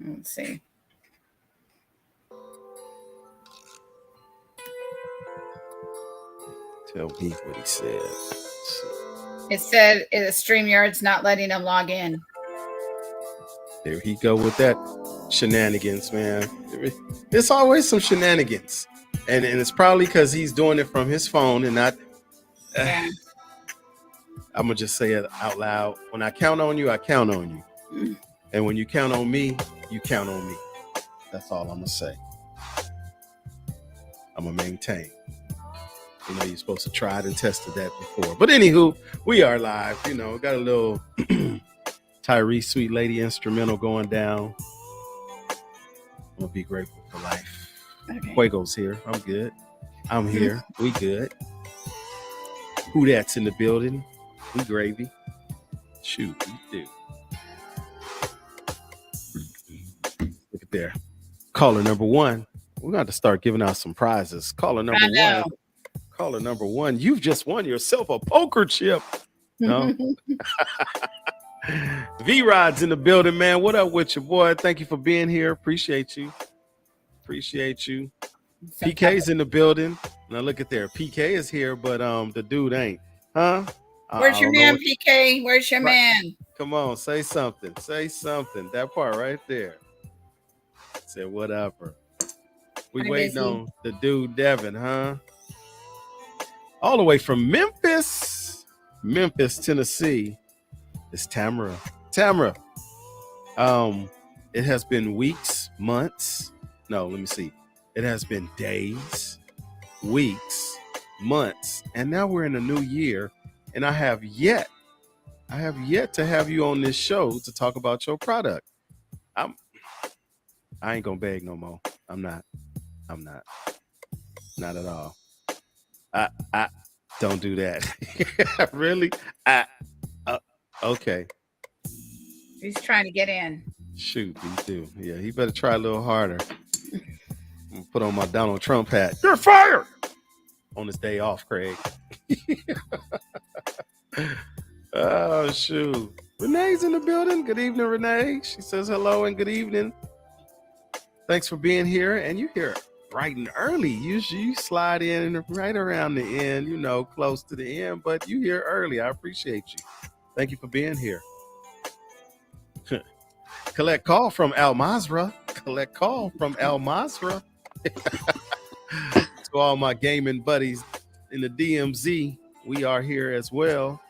Let's see. Tell me what he said. It said StreamYard's not letting him log in. There he go with that shenanigans, man. There's always some shenanigans. And it's probably because he's doing it from his phone and not. Yeah. I'm going to just say it out loud. When I count on you, I count on you. And when you count on me, you count on me. That's all I'm going to say. I'm going to maintain. You know, you're supposed to try it and tested that before. But anywho, we are live. You know, got a little Tyrese Sweet Lady instrumental going down. I'm going to be grateful for life. Okay. Fuego's here. I'm good. I'm here. We good. Who that's in the building? We gravy. Shoot, we do. Look at there. Caller number one. We're going to start giving out some prizes. Caller number one. Caller number one. You've just won yourself a poker chip. No? V-Rod's in the building, man. What up with you, boy? Thank you for being here. Appreciate you. PK's in the building. Now look at there. PK is here, but the dude ain't. Huh? Where's your man, PK? Where's your man? Come on, say something. Say something. That part right there. Say whatever. We waiting on the dude Devin, huh? All the way from Memphis, Tennessee. It's Tamara. It has been weeks, months. No, let me see. It has been days, weeks, months, and now we're in a new year, and I have yet to have you on this show to talk about your product. I ain't gonna beg no more. I'm not at all. I don't do that. Really? Okay. He's trying to get in. Shoot, he do. Yeah, he better try a little harder. I'm gonna put on my Donald Trump hat. You're fired on his day off, Craig. Oh, shoot. Renee's in the building. Good evening, Renee. She says hello and good evening. Thanks for being here. And you here bright and early. Usually you slide in right around the end, you know, close to the end, but you here early. I appreciate you. Thank you for being here. Collect call from Al Mazra. To all my gaming buddies in the DMZ, we are here as well.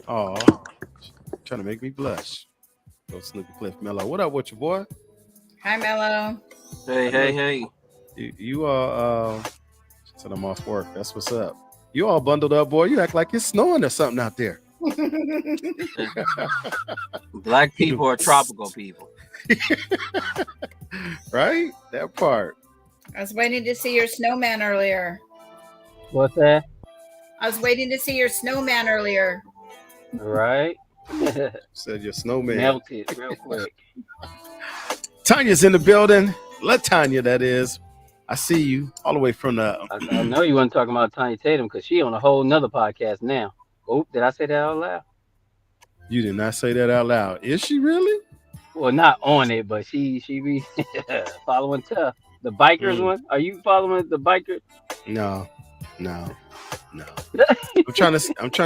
Oh, trying to make me blush. Go Snoopy Cliff Mello. What up with you, boy? Hi, Mello. Hey. You all said I'm off work. That's what's up. You all bundled up, boy. You act like it's snowing or something out there. Black people are tropical people. Right? That part. I was waiting to see your snowman earlier. What's that? I was waiting to see your snowman earlier. Right. Said your snowman. Melted real quick. Tanya's in the building. LaTanya, that is. I see you all the way from the. I know you weren't talking about Tiny Tatum because she on a whole nother podcast now. Oh, did I say that out loud? You did not say that out loud. Is she really? Well, not on it, but she be following Tough. The bikers one? Are you following the biker? No. I'm trying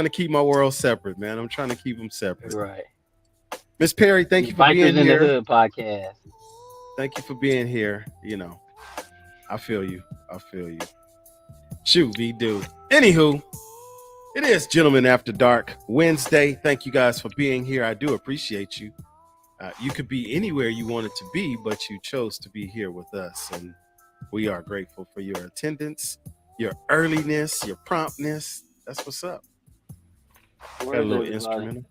to keep my world separate, man. I'm trying to keep them separate. Right. Miss Perry, thank you for being here. Bikers in the Hood podcast. Thank you for being here. You know, I feel you. Shoot, we do. Anywho, it is Gentlemen After Dark Wednesday. Thank you guys for being here. I do appreciate you. You could be anywhere you wanted to be, but you chose to be here with us. And we are grateful for your attendance, your earliness, your promptness. That's what's up. Got a little instrumental.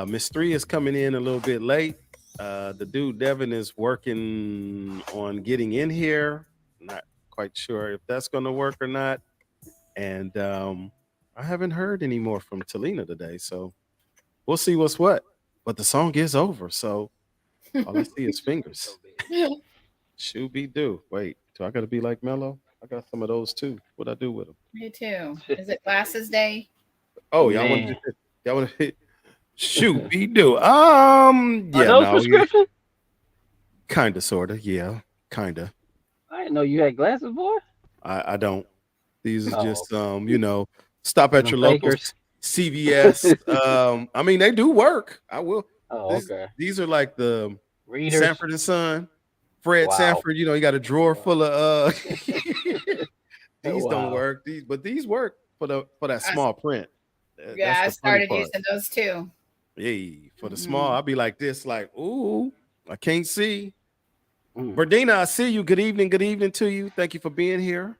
Miss 3 is coming in a little bit late. The dude Devin is working on getting in here. Not quite sure if that's going to work or not. And I haven't heard any more from Talina today, so we'll see what's what. But the song is over, so all I see is fingers. Should be do. Wait, do I got to be like Mello? I got some of those too. What'd I do with them? Me too. Is it Glasses Day? Oh, y'all want to Shoot, we do. Are Yeah, those no, prescription? kinda, sorta, yeah, kinda. I didn't know you had glasses, boy. I don't. These are Oh, just stop for at them your local fakers. CVS. I mean they do work. I will. Oh, These okay. these are like the Readers. Sanford and Son, Fred Wow. Sanford. You know, he got a drawer Wow. full of these don't Wow. work. These work for that I, small print. That's yeah, I the funny started part. using those too. Hey, for the small, Mm-hmm. I'll be like this, like, ooh, I can't see. Mm. Berdina, I see you. Good evening. Good evening to you. Thank you for being here.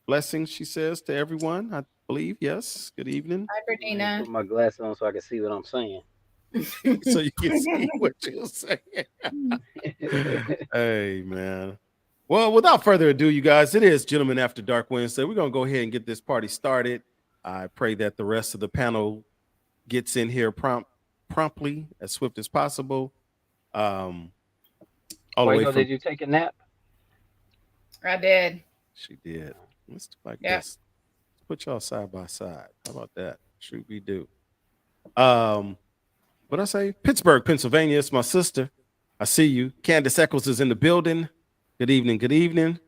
Blessings, she says to everyone. I believe, yes. Good evening. Hi, Let me Berdina. put my glasses on so I can see what I'm saying. So you can see what you're saying. Hey, man. Well, without further ado, you guys, it is Gentlemen After Dark Wednesday. We're going to go ahead and get this party started. I pray that the rest of the panel gets in here promptly, as swift as possible. All the way Fuego, from did you take a nap? I did. she did. Let's do like Yeah. this. Let's put y'all side by side. How about that? Shoot, we do. What I say? Pittsburgh, Pennsylvania. It's my sister. I see you. Candace Eccles is in the building. Good evening. Good evening.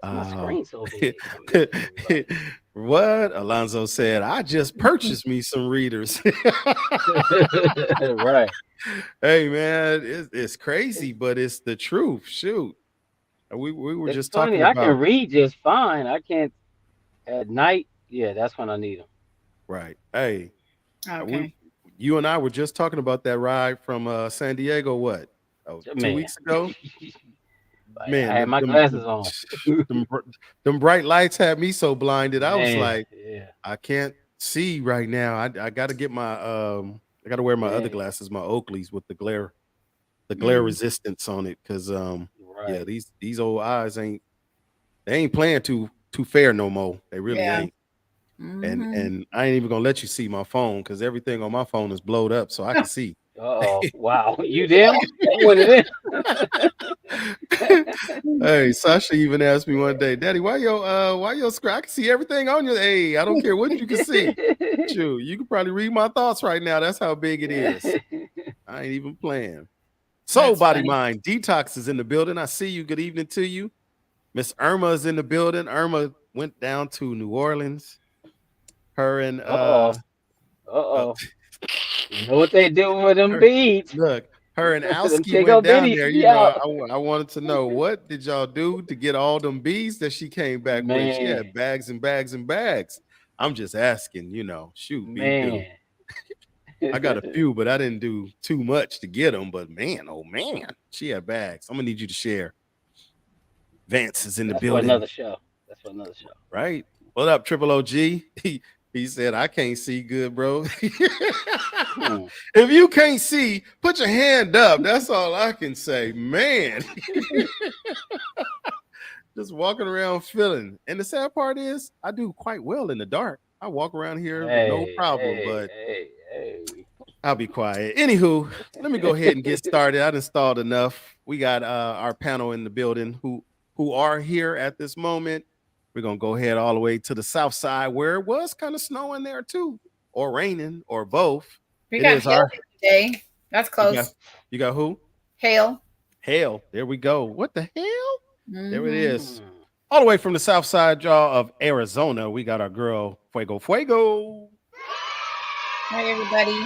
My screen so big. I'm missing everybody. What Alonzo said, I just purchased me some readers. Right. Hey man, it's crazy, but it's the truth. Shoot. We were It's just funny. talking I can about read just fine. I can't at night. Yeah, that's when I need them. right. Hey, we Okay. you and I were just talking about that ride from San Diego, what? Oh, two Man, weeks ago. I Man, had my them, glasses on. them, them bright lights had me so blinded. I was Man, like, yeah, I can't see right now. I got to get my I got to wear my other man, glasses, my Oakleys with the glare Mm. resistance on it, because yeah, right. these old eyes ain't playing too fair no more. They really Yeah. ain't. And Mm-hmm. and I ain't even gonna let you see my phone because everything on my phone is blowed up, so I can see. Uh-oh. Wow. You them? You one of them? Hey, Sasha even asked me one day, Daddy, why your screen? I can see everything on you. Hey, I don't care what you can see. Shoot, you can probably read my thoughts right now. That's how big it is. I ain't even playing. Soul That's Body funny. Mind Detox is in the building. I see you. Good evening to you. Miss Irma is in the building. Irma went down to New Orleans. Her and Uh-oh. uh, Uh-oh. You know what they do with them her, beads? look, her and Them Alski tickle went down bitties there. be You know, out. I wanted to know, what did y'all do to get all them bees that she came back with? She Man. had bags and bags and bags. I'm just asking, shoot, be do. Man. I got a few, but I didn't do too much to get them. But man, oh man, she had bags. I'm gonna need you to share. Vance is in the That's for building, another show. That's for another show. right? What up, Triple OG? He said, I can't see good, bro. Hmm. If you can't see, put your hand up. That's all I can say. Man, just walking around feeling. And the sad part is, I do quite well in the dark. I walk around here with no Hey, problem, hey, but hey, hey. I'll be quiet. Anywho, let me go ahead and get started. I installed enough. We got our panel in the building who are here at this moment. We're gonna go ahead all the way to the south side where it was kind of snowing there too, or raining, or both. We It got is hail our today. That's you got close. you got who? Hail. Hail. There we go. What the hell? There it Mm-hmm. is. Hmm. All the way from the south side, y'all, of Arizona. We got our girl Fuego Fuego. Hi, everybody.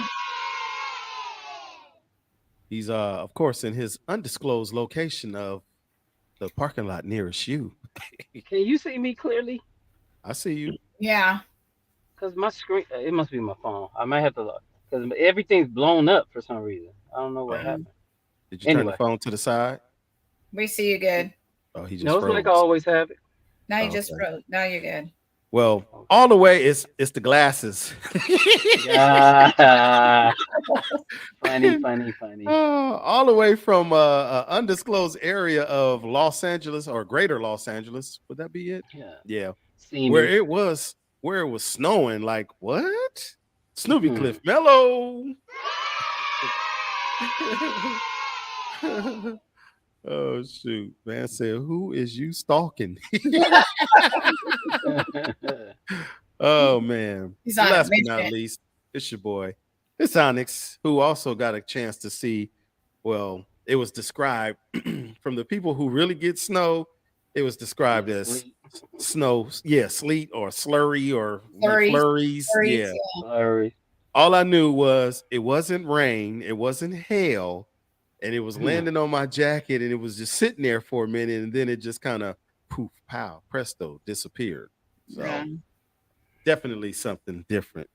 He's of course in his undisclosed location of the parking lot nearest you. Can you see me clearly? I see you. Yeah. Cause my screen, it must be my phone. I might have to look. Cause everything's blown up for some reason. I don't know what Oh, Mm. happened. did you turn the Anyway, phone to the side? We see you good. Oh, he just no, it's like I froze. always have it. Now you Oh, just okay. froze. Now you're good. Well, Okay. all the way it's the glasses. Yeah. Funny, funny, funny. All the way from undisclosed area of Los Angeles or greater Los Angeles. Would that be it? Yeah. Yeah. See Where me. it was snowing. Like what? Snoopy Hmm. Cliff Mellow. Oh shoot. Man said, who is you stalking? Oh man. He's And on a last but not mission. least, it's your boy, It's Onyx, who also got a chance to see. Well, it was described from the people who really get snow. It was Yeah, described as sleep, snow, yeah, sleet or slurry or Flurries, flurries. flurries. Yeah. flurries. All I knew was it wasn't rain, it wasn't hail, and it was landing on my jacket, and it was just sitting there for a minute, and then it just kind of poof, pow, presto, disappeared. Yeah. So definitely something different.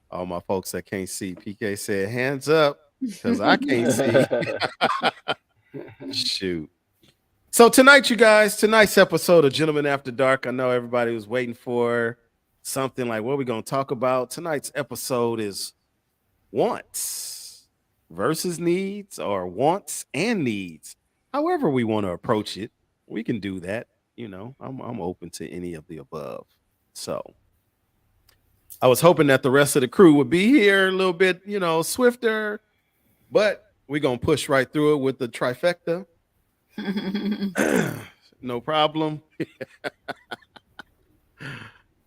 All my folks that can't see, PK said, hands up, because I can't see. Shoot. So tonight, you guys, tonight's episode of Gentlemen After Dark, I know everybody was waiting for something like what we're going to talk about. Tonight's episode is wants versus needs, or wants and needs. However we want to approach it, we can do that. I'm open to any of the above. So I was hoping that the rest of the crew would be here a little bit, swifter, but we're gonna push right through it with the trifecta. No problem.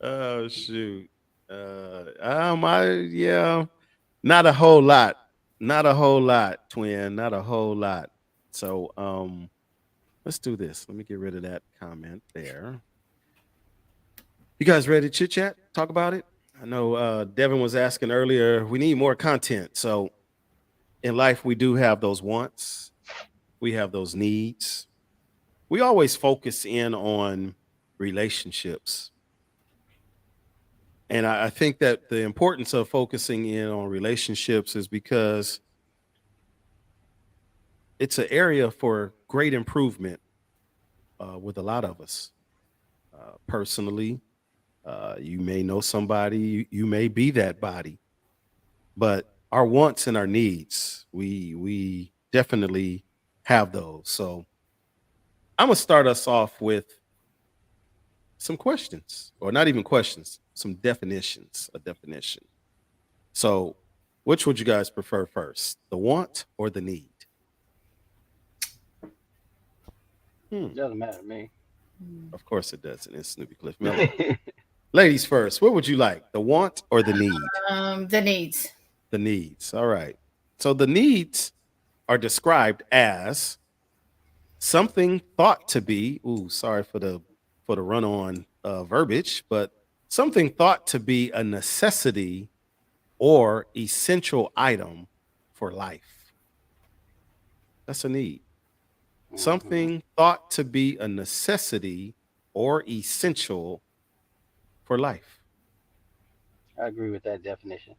Oh shoot. I yeah, not a whole lot. Not a whole lot, twin. Not a whole lot. So let's do this. Let me get rid of that comment there. You guys ready to chit chat? Talk about it? I know Devin was asking earlier, we need more content. So in life, we do have those wants, we have those needs. We always focus in on relationships. And I think that the importance of focusing in on relationships is because it's an area for great improvement with a lot of us. Personally, you may know somebody, you may be that body, but our wants and our needs, we definitely have those. So I'm gonna start us off with some questions, or not even questions, some definitions, a definition. So, which would you guys prefer first, the want or the need? Hmm. Doesn't matter to me. Of course it doesn't. It's Snoopy Cliff Mello. Ladies first, what would you like, the want or the need? The needs. The needs. All right. So the needs are described as something thought to be. Ooh, sorry for the run on verbiage, but something thought to be a necessity or essential item for life. That's a need. Mhm. Something thought to be a necessity or essential for life. I agree with that definition.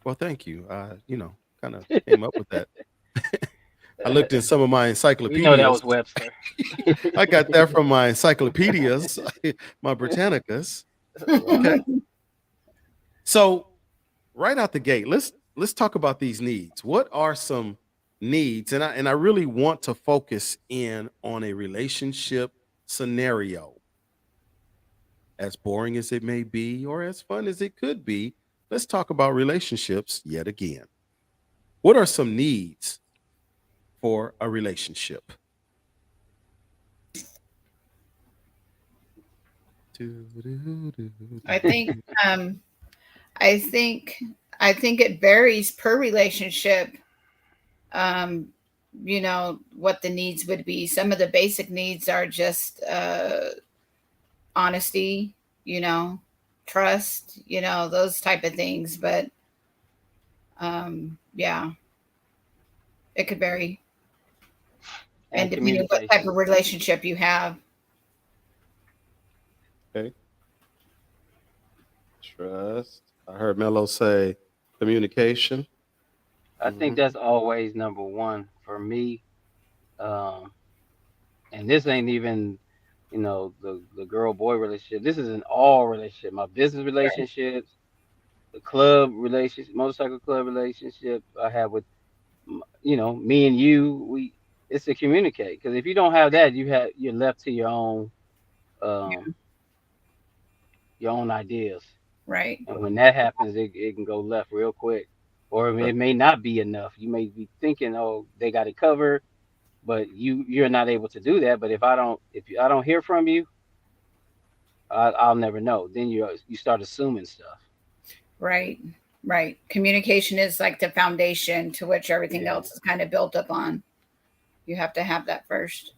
Well, thank you. Kind of came up with that. I looked in some of my We know that encyclopedias. was Webster. I got that from my encyclopedias, my Britannicas. Okay. Wow. So right out the gate, let's talk about these needs. What are some needs? And I really want to focus in on a relationship scenario. As boring as it may be, or as fun as it could be, let's talk about relationships yet again. What are some needs for a relationship? I think I think I think it varies per relationship. Um, what the needs would be. Some of the basic needs are just honesty, you know, trust, those type of things. But yeah, it could vary, and And depending on what type communication. of relationship you have. Okay. Trust. I heard Mello say communication. I think Hmm. that's always number one for me. Um, and this ain't even, the girl boy relationship. This is an all relationship. My business Right. relationships, the club relationship, motorcycle club relationship I have with, me and you. It's to communicate. Because if you don't have that, you're left to um, your own ideas. Right. And when that happens, it can go left real quick. Or Right. it may not be enough. You may be thinking, oh, they got it covered, but you're not able to do that. But if I don't hear from you, I'll never know. Then you start assuming stuff. Right. Right. Communication is like the foundation to which everything Yeah. else is kind of built up on. You have to have that first.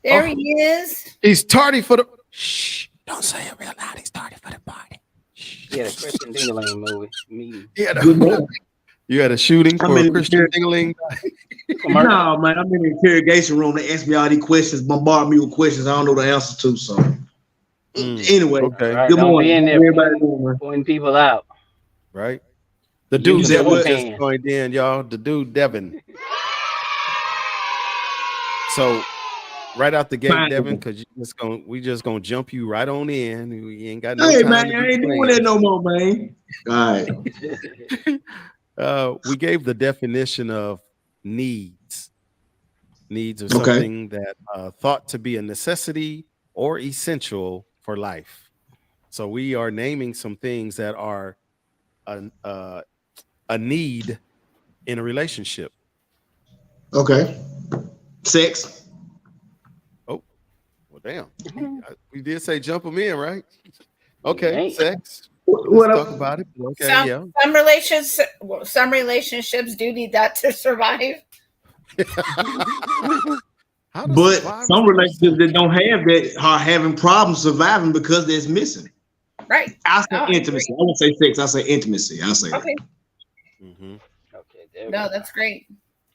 There he is. He's tardy for the. Shh! Don't say it real loud. He's tardy for the party. Shh. Yeah, the Christian Ding-a-ling movie meeting. Yeah, Good morning. you had a shooting I'm for in a the Christian church. Dingling. Commercial. No, man, I'm in the interrogation room. They ask me all these questions, bombard me with questions I don't know the answers to. So, anyway, Okay. Right. good Don't morning. be in How there everybody doing, man? pointing people out. Right. The You dude said Devin what? just joined in, y'all. The dude Devin. So right out the gate, Fine. Devin, because we just gonna jump you right on in. We ain't got no Hey, time man, to I be ain't doing playing. that no more, man. All right. We gave the definition of needs. Needs are Okay. something that thought to be a necessity or essential for life. So we are naming some things that are a need in a relationship. Okay. Sex. Oh, well, damn. We did say jump them in, right? Okay, Ain't. sex. What Let's up? talk about it. Okay, yeah. Some relationships do need that to survive. How does But survival some work? relationships that don't have that are having problems surviving because that's missing. Right. I say Oh, I agree. intimacy. I won't say sex. I say intimacy. I say Okay. Mhm. Okay, there we No, go. that's great.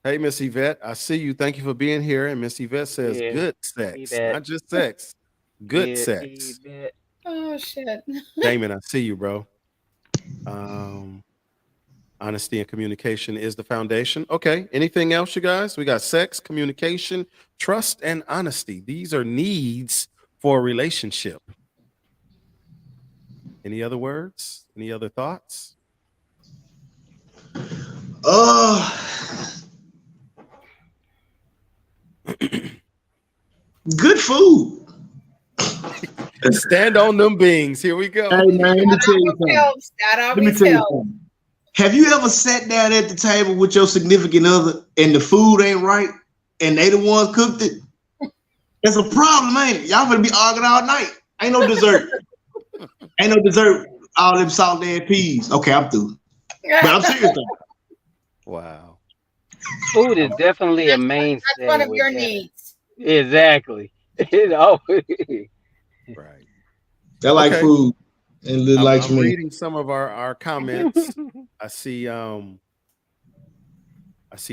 Hey, Miss Yvette, I see you. Thank you for being here. And Miss Yvette says Yeah, good sex, Yvette. not just sex. Good Yeah, sex. Yvette. Oh shit. Damon, I see you, bro. Honesty and communication is the foundation. Okay. Anything else, you guys? We got sex, communication, trust, and honesty. These are needs for a relationship. Any other words? Any other thoughts? good food. Stand on them beings. Here we go. Hey, man, let me tell you something. That Let me always tell you helps. something. Have you ever sat down at the table with your significant other and the food ain't right and they the ones cooked it? It's a problem, ain't it? Y'all gonna be arguing all night. Ain't no dessert. Ain't no dessert. All them salt and peas. Okay, I'm through. But I'm serious though. Wow. Food is definitely a mainstay. That's one of with your that. needs. Exactly. Oh, Right. I like Okay. food and Lil likes I'm me. reading some of our comments. I see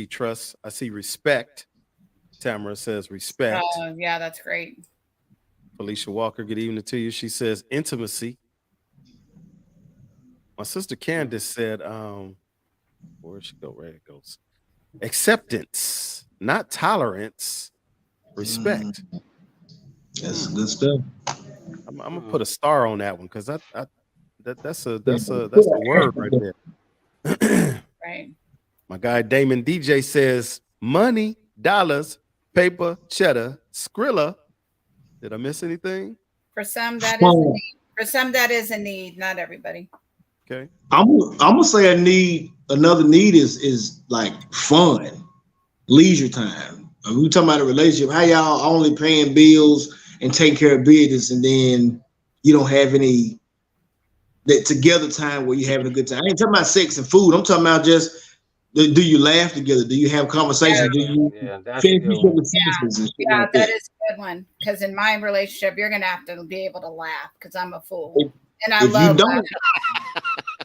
trust. I see respect. Tamara says respect. Yeah, that's great. Felicia Walker, good evening to you. She says intimacy. My sister Candace said, where'd she go? Where it goes? Acceptance, not tolerance. Respect. That's good stuff. I'm gonna put a star on that one because that's a word right there. Right. My guy Damon DJ says money, dollars, paper, cheddar, Skrilla. Did I miss anything? For some that is a need. For some that is a need, not everybody. Okay. I'm gonna say another need is like fun, leisure time. I mean, we talking about a relationship. How y'all only paying bills and taking care of business, and then you don't have any that together time where you having a good time. I ain't talking about sex and food. I'm talking about just do you laugh together? Do you have conversations? Do you that's a finish good each one. other's sentences and shit Yeah, like that that? is a good one. Because in my relationship, you're gonna have to be able to laugh because I'm a fool. And I If you love don't, laughing.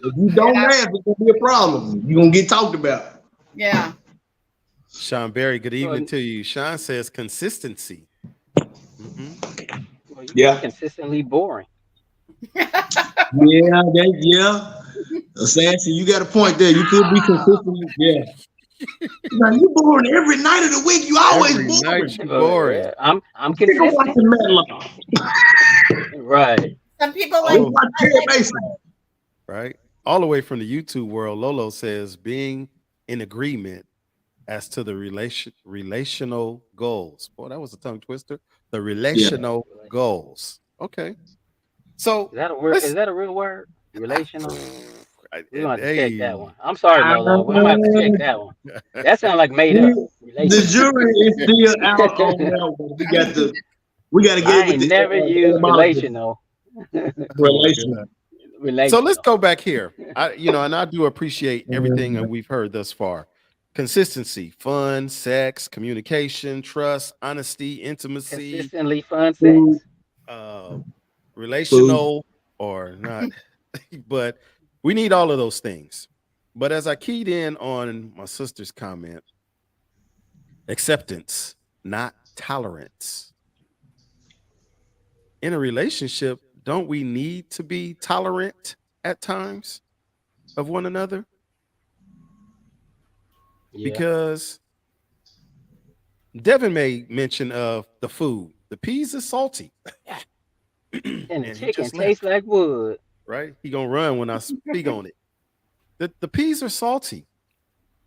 if you don't laugh, it's gonna be a problem. You're gonna get talked about. Yeah. Sean Berry, good evening to you. Sean says consistency. Well, you Yeah. consistently boring. Yeah. Assassin, you got a point there. You could be consistent. Yeah. Now you boring every night of the week. You always Every boring. night you boring. Yeah, I'm Think of consistent. watching Matlock. Right. Some people Just like watch Ted Mason. Right. All the way from the YouTube world, Lolo says being in agreement as to the relational goals. Boy, that was a tongue twister. The relational goals. Okay. So Is that a word? Is that a real word? Relational. We're gonna have to check that one. I'm sorry, Lolo. We're gonna have to check that one. That sounds like made up. The Relational. jury is still out on that one. We got to get I it with ain't the never used etymology. relational. Relation. So let's relational. go back here. And I do appreciate everything that we've heard thus far. Consistency, fun, sex, communication, trust, honesty, intimacy, Consistently fun Food, sex. uh, food. relational or not, but we need all of those things. But as I keyed in on my sister's comment, acceptance, not tolerance. In a relationship, don't we need to be tolerant at times of one another? Yeah. Because Devin made mention of the food. The peas is salty. And the And he chicken just tastes left, like wood. right? He gonna run when I speak on it. The peas are salty.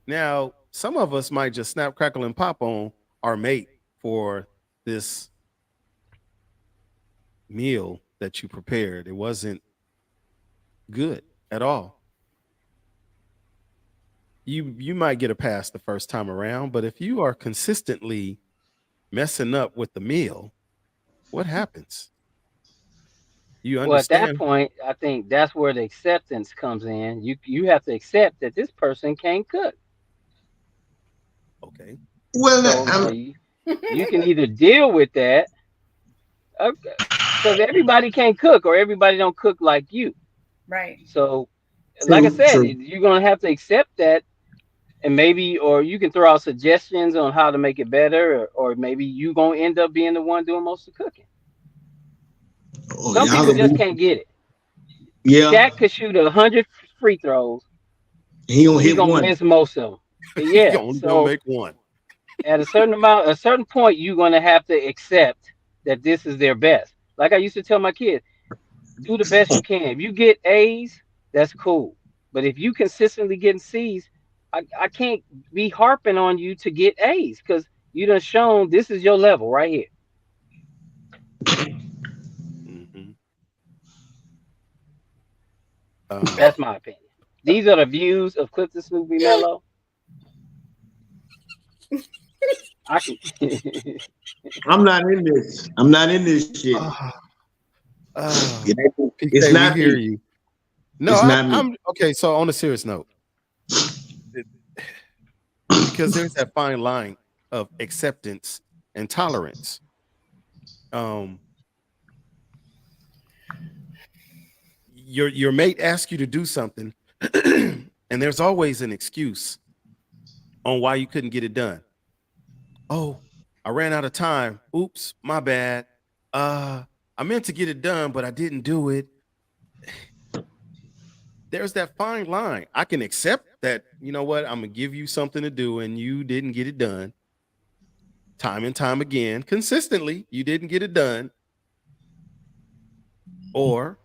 Now, some of us might just snap, crackle, and pop on our mate for this meal that you prepared. It wasn't good at all. You might get a pass the first time around, but if you are consistently messing up with the meal, what happens? You Well, at that understand? point, I think that's where the acceptance comes in. You have to accept that this person can't cook. Okay. Well, So now I'm, you can either deal with that, because everybody can't cook or everybody don't cook like you. Right. So, like I true, said, true. you're gonna have to accept that, and maybe, or you can throw out suggestions on how to make it better, or maybe you gonna end up being the one doing most of the cooking. Oh, Some y'all people gonna just be, can't get it. yeah. Shaq could shoot 100 free throws. He gonna He hit gonna one. miss most of them. You Yeah. only gonna So make one. at a certain point, you're gonna have to accept that this is their best. Like I used to tell my kids, do the best you can. If you get A's, that's cool. But if you consistently getting C's, I can't be harping on you to get A's because you done shown this is your level right here. Hmm. That's my opinion. These are the views of Clifton Snoopy Mello. I can. I'm not in this. I'm not in this shit. uh, uh, It ain't- It's PK, we not hear me. you. No, It's not me. I'm okay. So on a serious note, it- because there's that fine line of acceptance and tolerance. Um, your mate asks you to do something, and there's always an excuse on why you couldn't get it done. Oh, I ran out of time. Oops, my bad. I meant to get it done, but I didn't do it. There's that fine line. I can accept that, you know what, I'm gonna give you something to do and you didn't get it done time and time again, consistently, you didn't get it done, or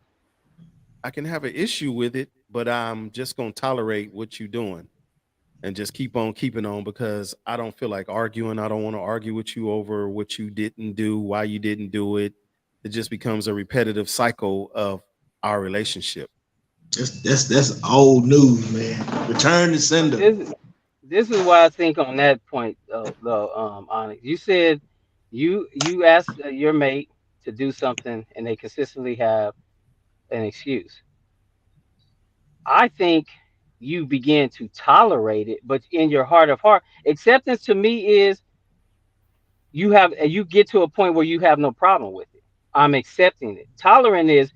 I can have an issue with it, but I'm just gonna tolerate what you're doing and just keep on keeping on because I don't feel like arguing. I don't want to argue with you over what you didn't do, why you didn't do it. It just becomes a repetitive cycle of our relationship. That's old news, man. Return to But sender. this is why I think on that point, Onyx, you said you asked your mate to do something and they consistently have an excuse. I think you begin to tolerate it, but in your heart of heart, acceptance to me is you get to a point where you have no problem with it. I'm accepting it. Tolerant is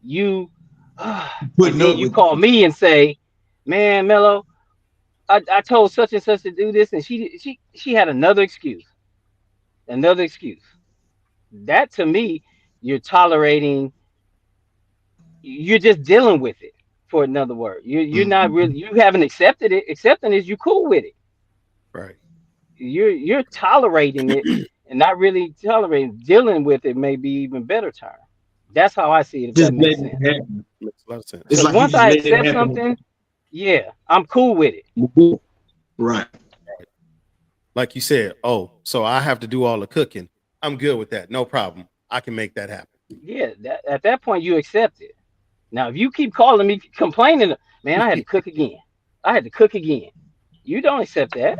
you, and Putting then up you with call me and say, "Man, Mello, I told such and such to do this, and she had another excuse." That to me, you're tolerating. You're just dealing with it. For another word, you're not Mhm. really. You haven't accepted it. Accepting is you cool with it. Right. You're tolerating it and not really tolerating. Dealing with it may be even better term. That's how I see it. If Just that makes letting sense. it happen. Makes a lot of It's sense. Because like you once just I let it accept happen. something, yeah, I'm cool with it. Right. Like you said, oh, so I have to do all the cooking. I'm good with that. No problem. I can make that happen. Yeah, at that point you accept it. Now, if you keep calling me complaining, man, I had to cook again. I had to cook again. You don't accept that.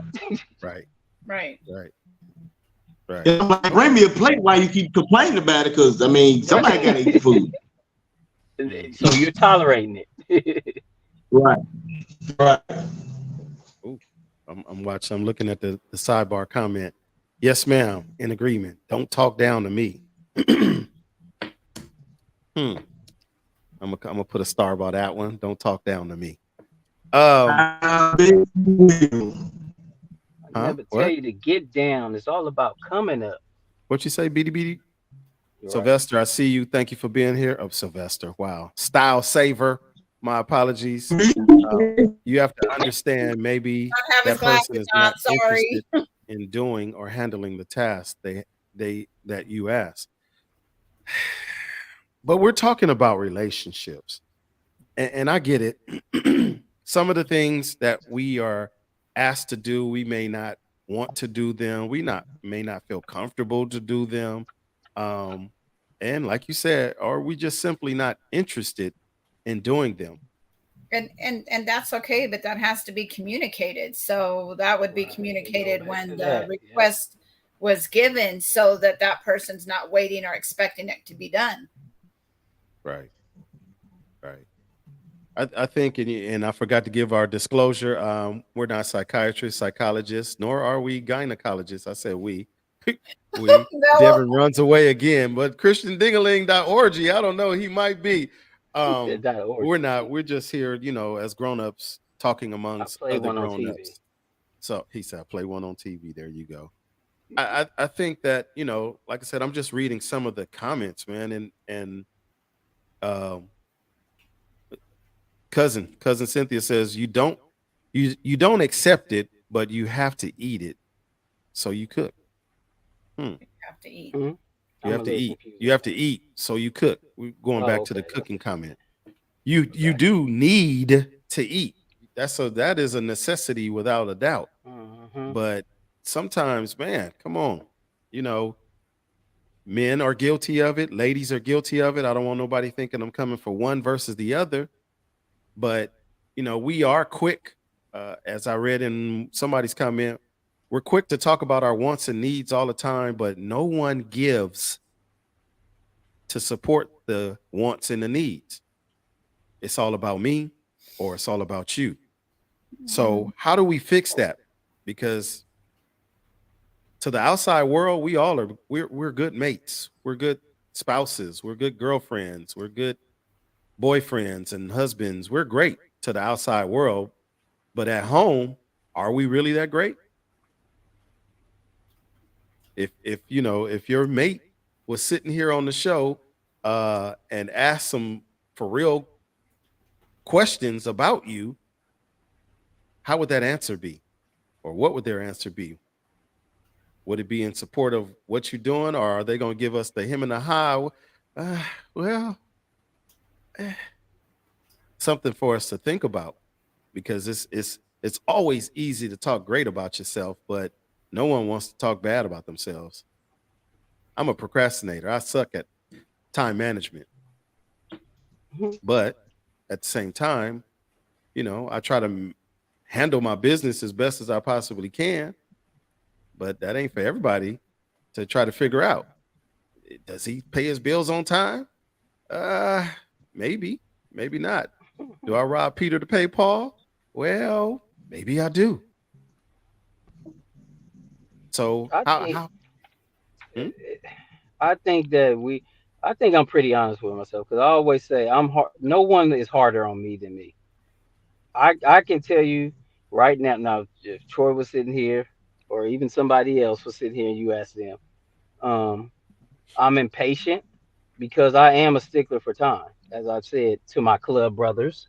Right. Right. Right. Right. And I'm like, bring Okay. me a plate while you keep complaining about it, because I mean, somebody gotta eat the Right. food. Mm. So you're tolerating it. Right. Right. Ooh, I'm watching. I'm looking at the sidebar comment. Yes, ma'am. In agreement. Don't talk down to me. Hmm. I'm gonna put a star by that one. Don't talk down to me. Um. I bet you will. I Huh? never tell What? you to get down. It's all about coming up. What you say, BD? You're right. Sylvester, I see you. Thank you for being here. Oh, Sylvester. Wow. Style saver. My apologies. Uh, you have to understand maybe Don't have his that person glasses is on. not Sorry. interested in doing or handling the task they that you ask. But we're talking about relationships. And I get it. Some of the things that we are asked to do, we may not want to do them. We not may not feel comfortable to do them. Um, and like you said, or we just simply not interested in doing them. And that's okay, but that has to be communicated. So that would be Right. We go communicated back when to the that. Yep. request was given, so that that person's not waiting or expecting it to be done. Right. Right. I think, and I forgot to give our disclosure. We're not psychiatrists, psychologists, nor are we gynecologists. I said we. we. No, Devin runs away again, but ChristianDingaling.org, I don't know. He might be. He said that We're orgy. not. We're just here, as grown-ups talking I amongst play other one on TV. grown-ups. So he said, play one on TV. There you go. I think that, like I said, I'm just reading some of the comments, man, and um cousin Cynthia says you don't accept it, but you have to eat it. So you cook. Hmm. have to eat. Hmm. You I'm have a to little eat. confused You on have that. to eat. So you cook. We're going Oh, back to the okay. That's cooking what you comment. meant. You Okay. do need to eat. That is a necessity without a doubt. Hmm. But sometimes, man, come on. You know, Men are guilty of it. Ladies are guilty of it. I don't want nobody thinking I'm coming for one versus the other. But we are quick, as I read in somebody's comment, we're quick to talk about our wants and needs all the time, but no one gives to support the wants and the needs. It's all about me or it's all about you. So how do we fix that? Because to the outside world, we're good mates, we're good spouses, we're good girlfriends, we're good boyfriends and husbands. We're great to the outside world, but at home, are we really that great? If your mate was sitting here on the show and asked some for real questions about you, how would that answer be? Or what would their answer be? Would it be in support of what you're doing, or are they going to give us the him and the high? Uh, well, eh, something for us to think about, because it's always easy to talk great about yourself, but no one wants to talk bad about themselves. I'm a procrastinator. I suck at time management, Hmm. but at the same time, I try to handle my business as best as I possibly can, but that ain't for everybody to try to figure out. Does he pay his bills on time? Uh, maybe, maybe not. Do I rob Peter to pay Paul? Well, maybe I do. So I how think how hmm? I think that I think I'm pretty honest with myself because I always say I'm hard. No one is harder on me than me. I can tell you right now. Now, if Troy was sitting here, or even somebody else was sitting here, and you asked them, um, I'm impatient because I am a stickler for time, as I've said to my club brothers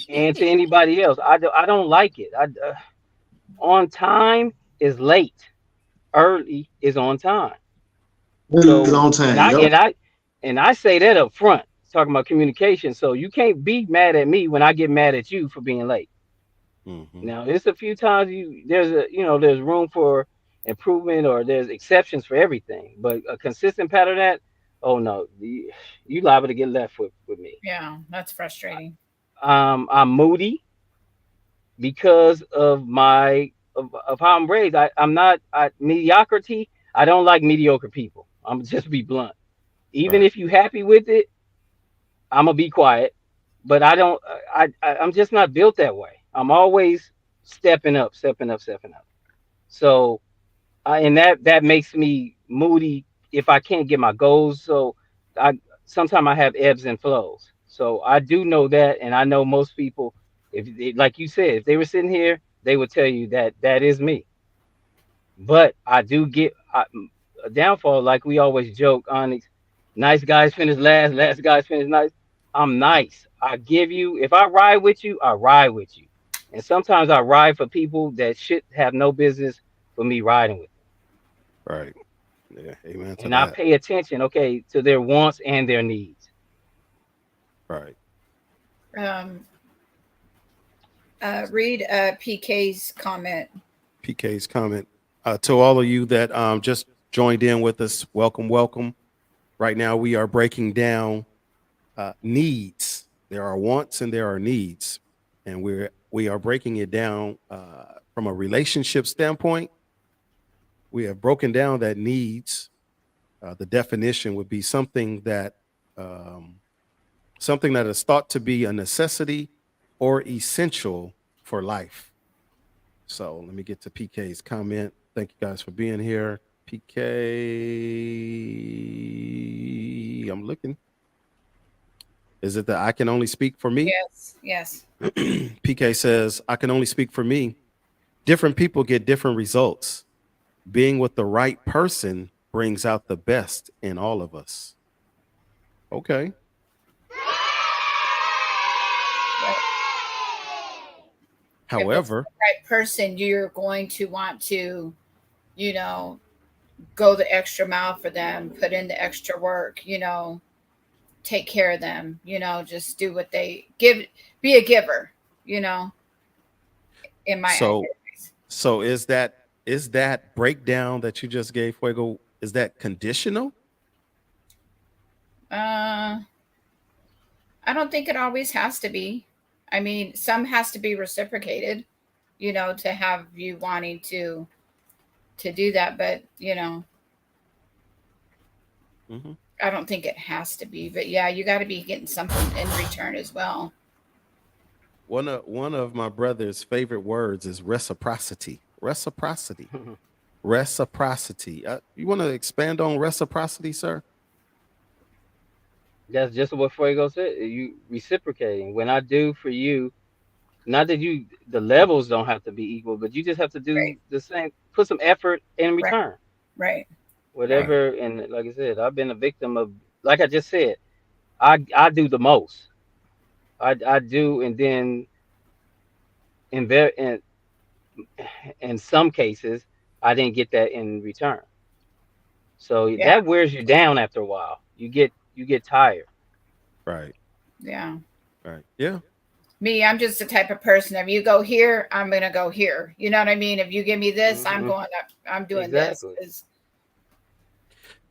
and to anybody else. I don't like it. On time is late. Early is on time. It's So on and time. I Yep. and I and I say that up front, talking about communication. So you can't be mad at me when I get mad at you for being late. Mhm. Now it's a few times there's room for improvement or there's exceptions for everything, but a consistent pattern that oh no, you liable to get left with me. Yeah, that's frustrating. I'm moody because of of how I'm raised. I'm not mediocrity. I don't like mediocre people. I'm just be blunt. Even Right. if you happy with it, I'm gonna be quiet, but I don't. I'm just not built that way. I'm always stepping up, stepping up, stepping up. So, and that makes me moody if I can't get my goals. So, I sometimes I have ebbs and flows. So I do know that, and I know most people, if they, like you said, if they were sitting here, they would tell you that that is me. But I do get a downfall, like we always joke, Onyx. Nice guys finish last, last guys finish nice. I'm nice. I give you, if I ride with you, I ride with you. And sometimes I ride for people that should have no business for me riding with them. Right. Yeah. Amen to And I that. pay attention, okay, to their wants and their needs. Right. Um, read PK's comment. PK's comment to all of you that just joined in with us. Welcome, welcome. Right now, we are breaking down needs. There are wants and there are needs, and we are breaking it down from a relationship standpoint. We have broken down that needs. The definition would be um, something that is thought to be a necessity or essential for life. So let me get to PK's comment. Thank you guys for being here. PK, I'm looking. Is it that I can only speak for me? Yes, yes. PK says, I can only speak for me. Different people get different results. Being with the right person brings out the best in all of us. Okay. If it's the However, right person, you're going to want to, you know, go the extra mile for them, put in the extra work, take care of them, just do what they give, be a giver, you know, in my so eyes. so is that breakdown that you just gave, Fuego, is that conditional? Uh, I don't think it always has to be. I mean, some has to be reciprocated, to have you wanting to do that, but Hmm. I don't think it has to be. But yeah, you got to be getting something in return as well. One of my brother's favorite words is reciprocity. Reciprocity. Reciprocity. You want to expand on reciprocity, sir? That's just what Fuego said. You reciprocating. When I do for you, not that the levels don't have to be equal, but you just have to Right, do the same, put some effort in right, return. right, right. Right. Whatever. And like I said, I've been a victim of, like I just said, I do the most. I do, and then in ver- in some cases, I didn't get that in return. So Yeah, that wears you down after a while. You get tired. Right. yeah. Right. Yeah. Me, I'm just the type of person. If you go here, I'm gonna go here. You know what I mean? If you give me this, I'm Hmm. going up. I'm doing this. Exactly.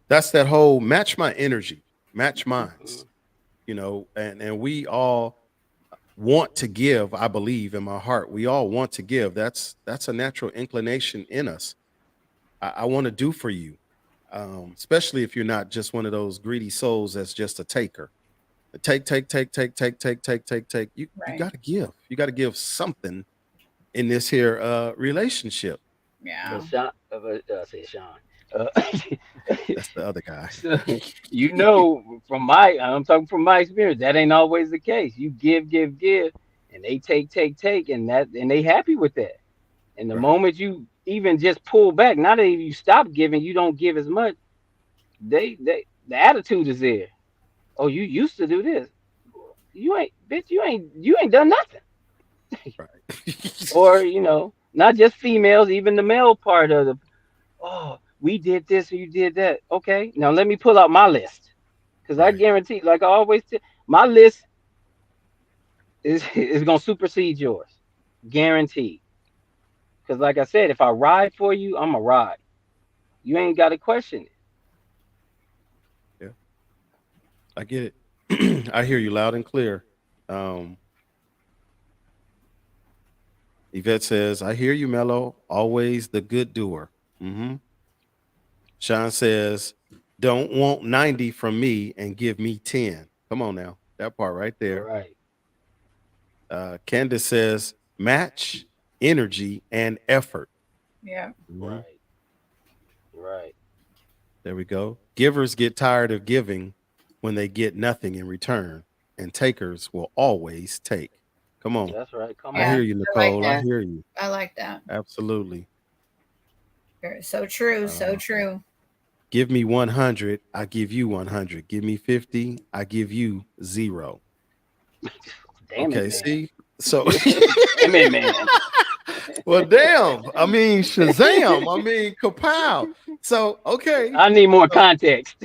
That's that whole match my energy, match Mhm. minds, and we all want to give. I believe in my heart, we all want to give. That's a natural inclination in us. I want to do for you, especially if you're not just one of those greedy souls that's just a taker. Take, take, take, take, take, take, take, take, take. You Right. got to give. You got to give something in this here relationship. But Yeah. I say Sean. That's the other guy. So, from I'm talking from my experience, that ain't always the case. You give, give, give, and they take, take, take, and they happy with that. And the Right. moment you even just pull back, not that you stop giving, you don't give as much. The attitude is there. Oh, you used to do this. You ain't, bitch. You ain't done nothing. Right. Or not just females, even the male part of the. Oh, we did this or you did that. Okay, now let me pull out my list, because I Right. guarantee, like I always tell, my list is gonna supersede yours, guaranteed. Because like I said, if I ride for you, I'm a ride. You ain't got to question it. Yeah. I get it. I hear you loud and clear. Um, Yvette says, I hear you, Mello. Always the good doer. Hmm. Sean says, don't want 90 from me and give me 10. Come on now. That part right there. Right. Candace says match energy and effort. Yeah. Mhm. Right. Right. There we go. Givers get tired of giving when they get nothing in return, and takers will always take. Come on. That's right. Come I Yeah. hear on. you, I like Nicole. I that. hear you. I like that. Absolutely. So true. So Uh, true. give me 100, I give you 100. Give me 50, I give you 0. Damn it, Okay, man. see? So, Damn it, man. well, damn. I mean, Shazam. I mean, kapow. So, okay. I need more So, context.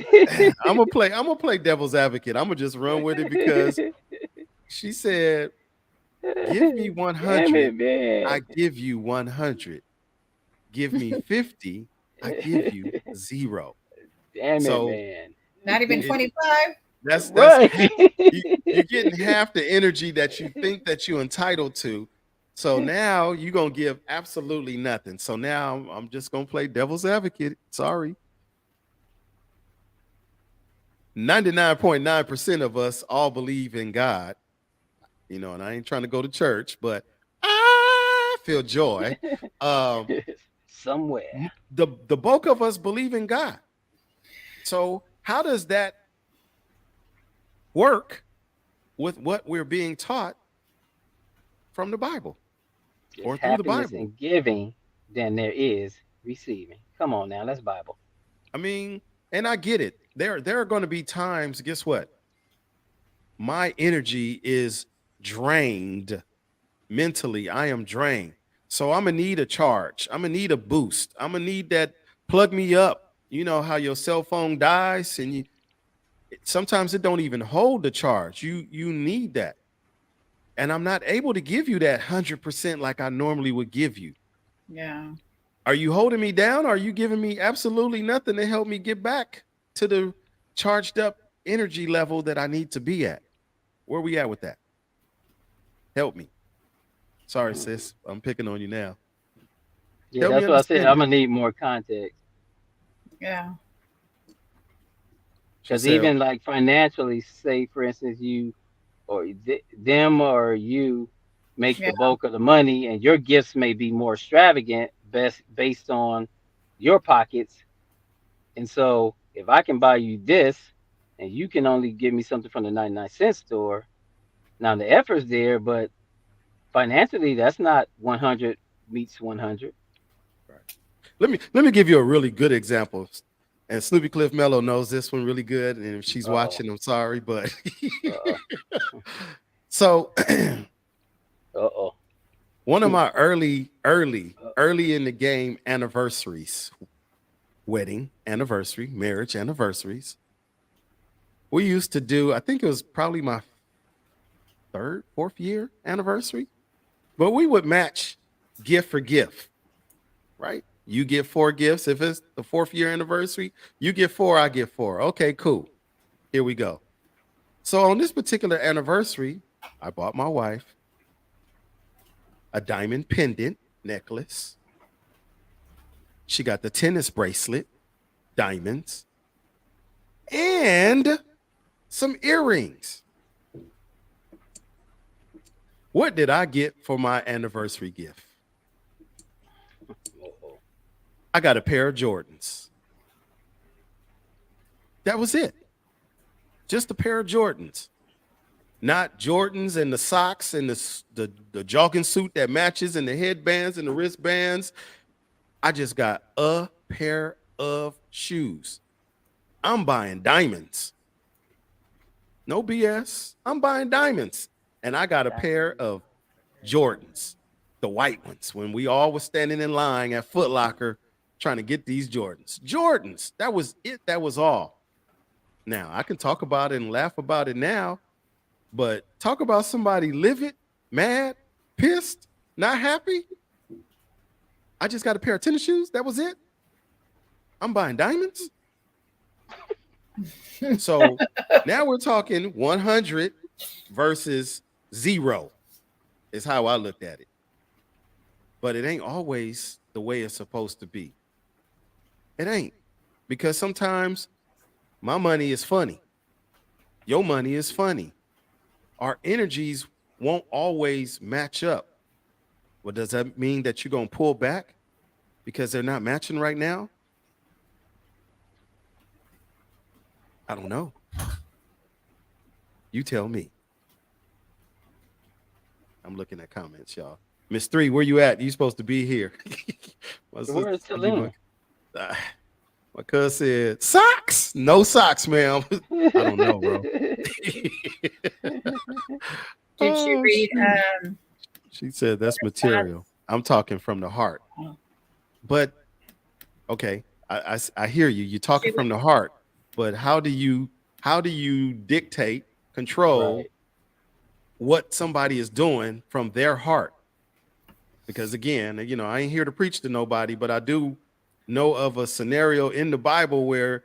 I'm gonna play devil's advocate. I'm gonna just run with it because she said, give me Damn 100, it, man. I give you 100. Give me 50, I give you 0. Damn it, So man. Not even it 25. that's Right. half, you're getting half the energy that you think that you're entitled to. So now you're gonna give absolutely nothing. So now I'm just gonna play devil's advocate. Sorry. 99.9% of us all believe in God, and I ain't trying to go to church, but I feel joy. Um, Somewhere. the bulk of us believe in God. So how does that work with what we're being taught from the Bible There's or through the happiness Bible? in giving than there is receiving. Come on now, that's Bible. I mean, and I get it. There are going to be times, guess what? My energy is drained mentally. I am drained. So I'm gonna need a charge. I'm gonna need a boost. I'm gonna need that plug me up. You know how your cell phone dies and sometimes it don't even hold the charge. You need that. And I'm not able to give you that 100% like I normally would give you. Yeah. Are you holding me down? Or are you giving me absolutely nothing to help me get back to the charged up energy level that I need to be at? Where we at with that? Help me. Sorry, sis. I'm picking on you now. Yeah, Help me that's what I said. understand I'm that. gonna need more context. Yeah. She Because said, even like financially, say for instance, you or them or you make Yeah. the bulk of the money, and your gifts may be more extravagant, best based on your pockets. And so, if I can buy you this, and you can only give me something from the 99-cent store, now the effort's there, but financially, that's not 100 meets 100. right. Let me give you a really good example. And Snoopy Cliff Mello knows this one really good. And if she's Uh oh. watching, I'm sorry, but Uh oh. so Uh oh. one of my early Uh early in the game anniversaries, wedding anniversary, marriage anniversaries, we used to do, I think it was probably my third, fourth year anniversary, but we would match gift for gift, right? You get 4 gifts. If it's the fourth year anniversary, you get 4, I get 4. Okay, cool. Here we go. So on this particular anniversary, I bought my wife a diamond pendant necklace. She got the tennis bracelet, diamonds, and some earrings. What did I get for my anniversary gift? oh. I got a pair of Jordans. That was it. Just a pair of Jordans. Not Jordans and the socks and the jogging suit that matches and the headbands and the wristbands. I just got a pair of shoes. I'm buying diamonds. No BS. I'm buying diamonds. And I got a pair of Jordans, the white ones, when we all was standing in line at Foot Locker trying to get these Jordans. Jordans. That was it. That was all. Now, I can talk about it and laugh about it now, but talk about somebody livid, mad, pissed, not happy. I just got a pair of tennis shoes. That was it. I'm buying diamonds. So now we're talking 100 versus 0 is how I looked at it. But it ain't always the way it's supposed to be. It ain't. Because sometimes my money is funny. Your money is funny. our energies won't always match up. Well, does that mean that you're going to pull back because they're not matching right now? I don't know. You tell me. I'm looking at comments, y'all. Miss Three, where you at? You supposed to be here. my sister, Where's Talene? uh, my cousin said socks. No socks, ma'am. I don't know, bro. Did you Oh, read shoot. She said that's material. I'm talking from the heart. Oh. But okay, I hear you. You're talking from the heart. But how do you dictate, control Right. what somebody is doing from their heart? Because again, I ain't here to preach to nobody, but I do know of a scenario in the Bible where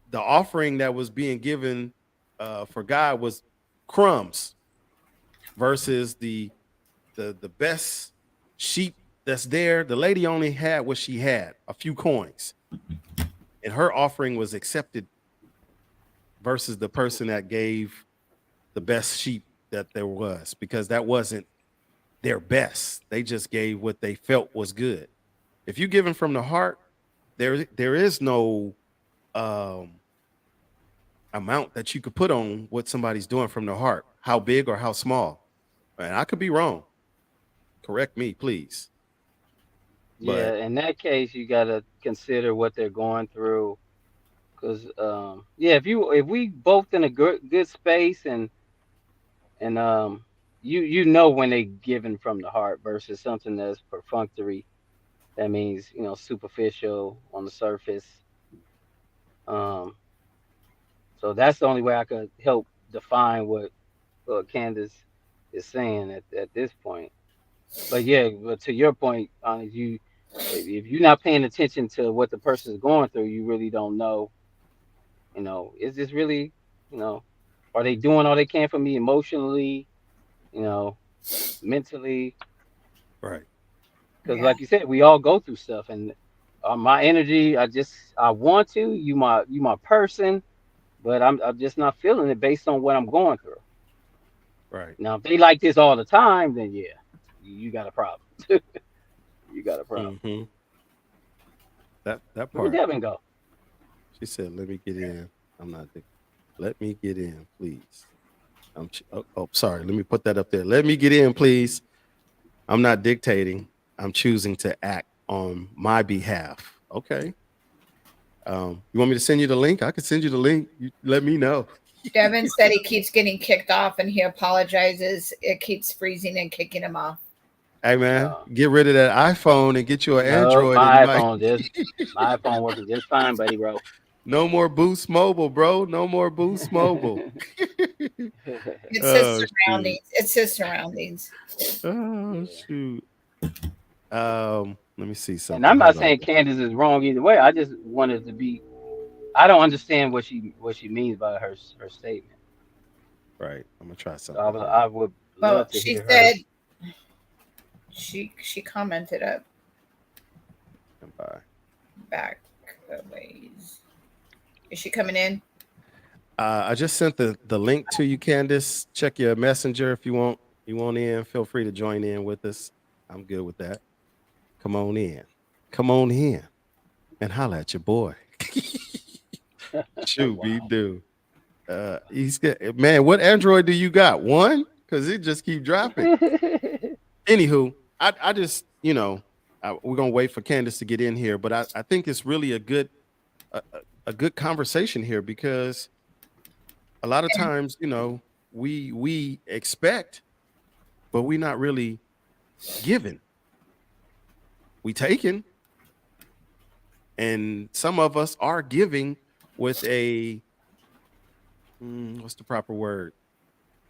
the offering that was being given for God was crumbs versus the best sheep that's there. The lady only had what she had, a few coins, and her offering was accepted versus the person that gave the best sheep that there was, because that wasn't their best. They just gave what they felt was good. If you give them from the heart, there is no amount that you could put on what somebody's doing from the heart, how big or how small. And I could be wrong. Correct me, please. Yeah, But in that case, you gotta consider what they're going through. Cause yeah, if we both in a good space and you know when they given from the heart versus something that's perfunctory. That means superficial on the surface. Um, so that's the only way I could help define what Candace is saying at this point. But yeah, but to your point, you if you're not paying attention to what the person is going through, you really don't know. Is this really, you know, are they doing all they can for me emotionally, you know, mentally? right. Because Yeah. like you said, we all go through stuff, and my energy, I want to. You my person, but I'm just not feeling it based on what I'm going through. Right. Now, if they like this all the time, then yeah, you got a problem. You got a problem. Mm-hmm. That Where part. Devin go? She said, "Let me get in." I'm not. Let me get in, please. Sorry. Let me put that up there. Let me get in, please. I'm not dictating. I'm choosing to act on my behalf. Okay. You want me to send you the link? I can send you the link. You let me know. Devin said he keeps getting kicked off and he apologizes. It keeps freezing and kicking him off. Hey man, Uh, get rid of that iPhone and get you an no, Android, and you my might iPhone working just fine, buddy, bro. no more Boost Mobile, bro. No more Boost Mobile. It's his Oh shoot. surroundings. It's his surroundings. Oh Yeah. shoot. Let me see And something. I'm not Hold on. saying Candace is wrong either way. I just wanted to be. I don't understand what she means by her statement. Right. I'm gonna try So something here. I would Well, love to she hear her. said she commented up Come by. back a ways. Is she coming in? I just sent the link to you, Candace. Check your messenger if you want in. Feel free to join in with us. I'm good with that. Come on in. Come on in and holla at your boy. Shoot, we Wow. do. He's good. Man, what Android do you got? One? Because it just keep dropping. Anywho, I just, we're gonna wait for Candace to get in here, but I think it's really a good conversation here, because a lot of times, we expect, but we're not really giving. We taking, and some of us are giving with a what's the proper word?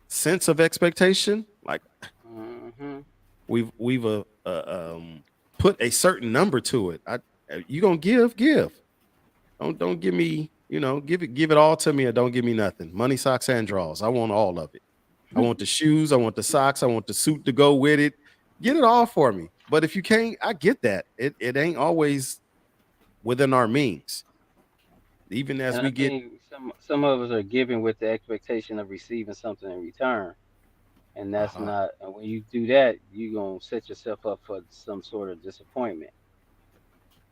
Sense of expectation. Like Hmm. we've put a certain number to it. You gonna give. Don't give me, give it all to me, or don't give me nothing. Money, socks, and drawers. I want all of it. I want the shoes, I want the socks, I want the suit to go with it. Get it all for me. But if you can't, I get that. It ain't always within our means. Even as And I we get think some of us are giving with the expectation of receiving something in return, and that's Uh-huh. not. And when you do that, you're gonna set yourself up for some sort of disappointment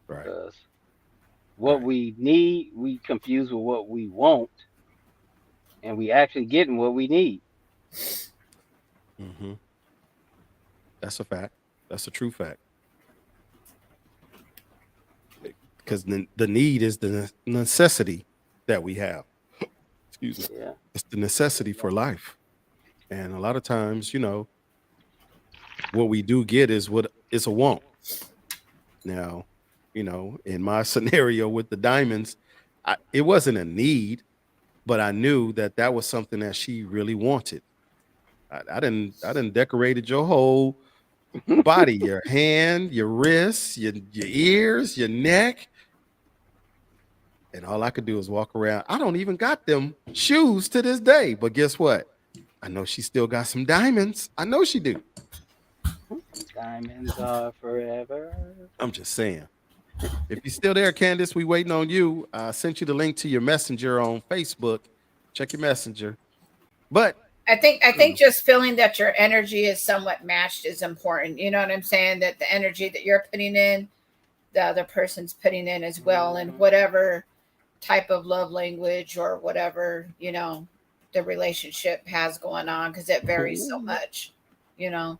Right. because what Right. we need, we confuse with what we want, and we actually getting what we need. Mm-hmm. That's a fact. That's a true fact. Because the need is the necessity that we have. Excuse me. Yeah, It's the necessity for exactly. life. And a lot of times, what we do get is what is a want. Now, in my scenario with the diamonds, it wasn't a need, but I knew that that was something that she really wanted. I didn't decorated your whole body, your hand, your wrists, your ears, your neck, and all I could do is walk around. I don't even got them shoes to this day, but guess what? I know she still got some diamonds. I know she do. Diamonds are forever. I'm just saying. If you're still there, Candace, we waiting on you. I sent you the link to your messenger on Facebook. Check your messenger. But I think just feeling that your energy is somewhat matched is important. You know what I'm saying? That the energy that you're putting in, the other person's putting in as well, and Hmm. whatever type of love language or whatever, the relationship has going on, because it varies so much, you know.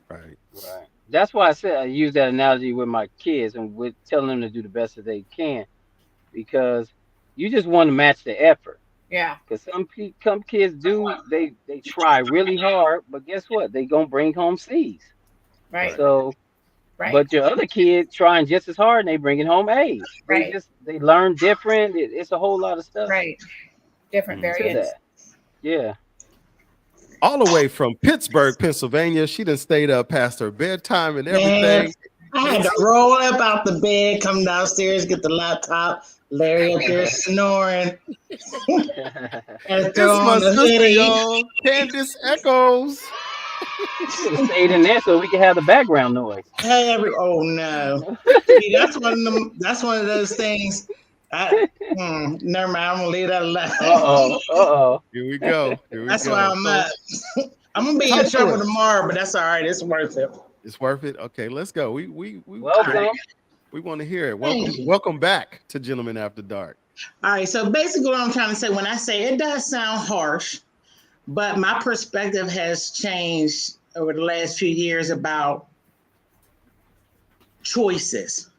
right. Right. That's why I said I use that analogy with my kids and with telling them to do the best that they can because you just want to match the effort. Yeah. Because some kids do they try really hard, but guess what? They gonna bring home C's. Right. Right. So, Right. but your other kid trying just as hard and they bringing home A's. Right. They learn different. It's a whole lot of stuff Right. Different to Mhm. variants. that. Yeah. All the way from Pittsburgh, Pennsylvania. She done stayed up past her bedtime and Man, everything. I had to It's roll up out the bed, come downstairs, get the laptop. Larry up there snoring, and throw it's my on the sister, hoodie. y'all. Candace Echoes. You should have stayed in there so we could have the background noise. Hey, oh no! See, that's one of them. That's one of those things. Never mind. I'm gonna leave that alone. Uh-oh. Uh-oh. Here we go. Here we That's why go. I'm So up. I'm gonna be in talk to trouble us. tomorrow, but that's all right. It's worth it. It's worth it. Okay, let's go. We All right. Welcome. we want to hear it. Thank Welcome, you. welcome back to Gentlemen After Dark. All right. So basically, what I'm trying to say when I say it does sound harsh, but my perspective has changed over the last few years about choices.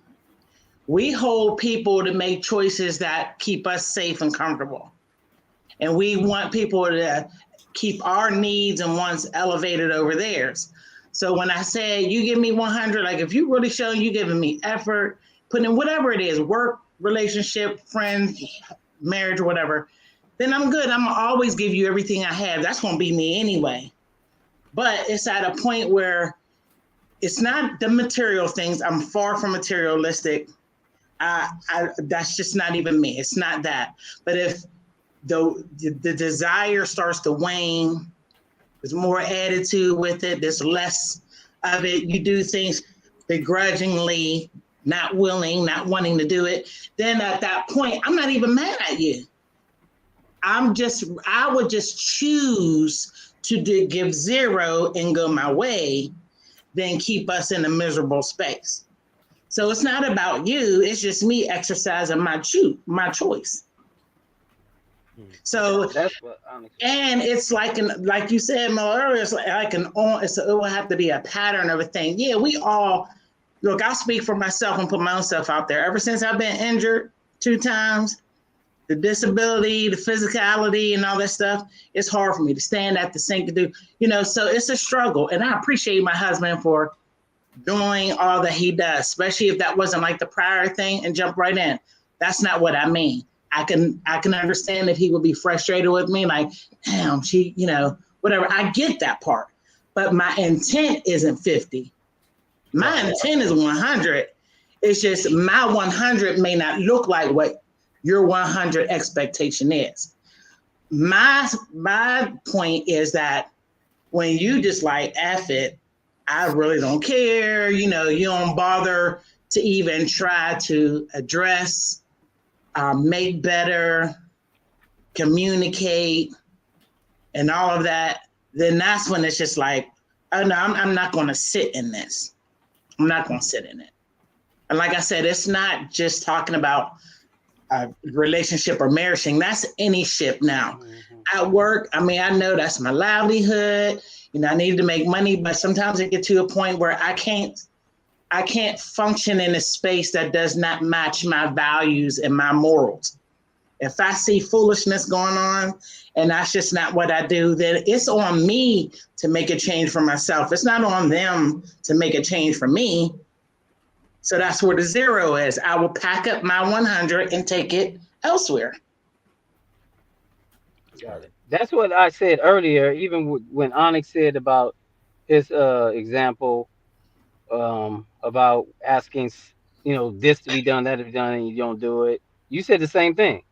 We hold people to make choices that keep us safe and comfortable. And we want people to keep our needs and wants elevated over theirs. So when I say you give me 100, like if you really show you giving me effort, putting in whatever it is, work, relationship, friends, marriage, or whatever, then I'm good. I'm gonna always give you everything I have. That's gonna be me anyway. But it's at a point where it's not the material things. I'm far from materialistic. That's just not even me. It's not that. But if the desire starts to wane, there's more attitude with it, there's less of it, you do things begrudgingly, not willing, not wanting to do it, then at that point, I'm not even mad at you. I would just choose to give zero and go my way than keep us in a miserable space. So it's not about you, it's just me exercising my choice. So That's what Onyx. and it's like you said Mel earlier, it's like it will have to be a pattern of a thing. Yeah, we all look, I'll speak for myself and put my own stuff out there. Ever since I've been injured 2 times, the disability, the physicality, and all that stuff, it's hard for me to stand at the sink and do, so it's a struggle. And I appreciate my husband for doing all that he does, especially if that wasn't like the prior thing and jump right in. That's not what I mean. I can understand that he would be frustrated with me, like, damn, she, whatever. I get that part. But my intent isn't 50. My intent is 100. It's just my 100 may not look like what your 100 expectation is. My point is that when you just like F it, I really don't care, you don't bother to even try to address, make better, communicate, and all of that, then that's when it's just like, oh no, I'm not going to sit in this. I'm not going to sit in it. And like I said, it's not just talking about a relationship or marrying. That's any ship now. At work, I mean, I know that's my livelihood. You know, I need to make money, but sometimes I get to a point where I can't function in a space that does not match my values and my morals. If I see foolishness going on and that's just not what I do, then it's on me to make a change for myself. It's not on them to make a change for me. So that's where the 0 is. I will pack up my 100 and take it elsewhere. Got it. That's what I said earlier, even when Onyx said about his example about asking, this to be done, that to be done, and you don't do it. You said the same thing.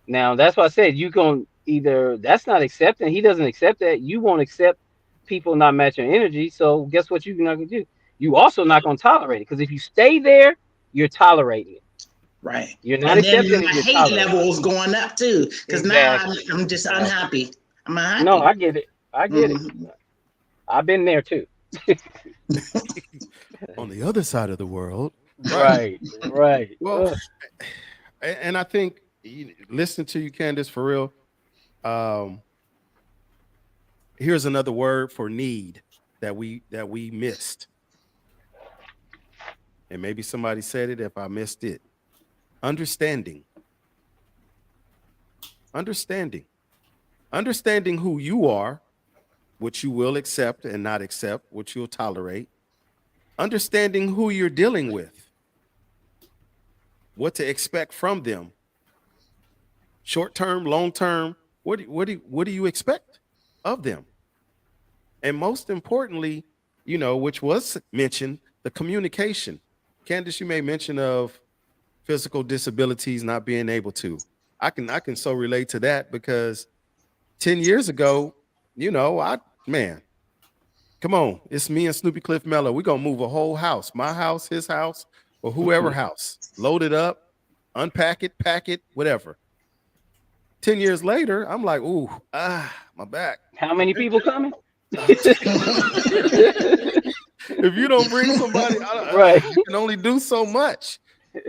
Now, that's why I said you going either that's not accepting. He doesn't accept that. You won't accept people not matching energy. So guess what you're not going to do? You also not going to tolerate it, because if you stay there, you're tolerating it. Right. You're not And then accepting my it. You're hate tolerating level is going up too, because Exactly. now I'm just unhappy. I'm unhappy. No, I get it. I get it. I've been there too. On the other side of the world. Right. Well, and I think listening to you, Candace, for real. Here's another word for need that we missed. And maybe somebody said it if I missed it. Understanding who you are, what you will accept and not accept, what you'll tolerate. Understanding who you're dealing with, what to expect from them. Short term, long term, what do you expect of them? And most importantly, which was mentioned, the communication. Candace, you made mention of physical disabilities not being able to. I can so relate to that, because 10 years ago, come on, it's me and Snoopy Cliff Mello. We're gonna move a whole house, my house, his house, or whoever house. Load it up, unpack it, pack it, whatever. 10 years later, I'm like, ooh, my back. How many people coming? If you don't bring somebody, Right. you can only do so much,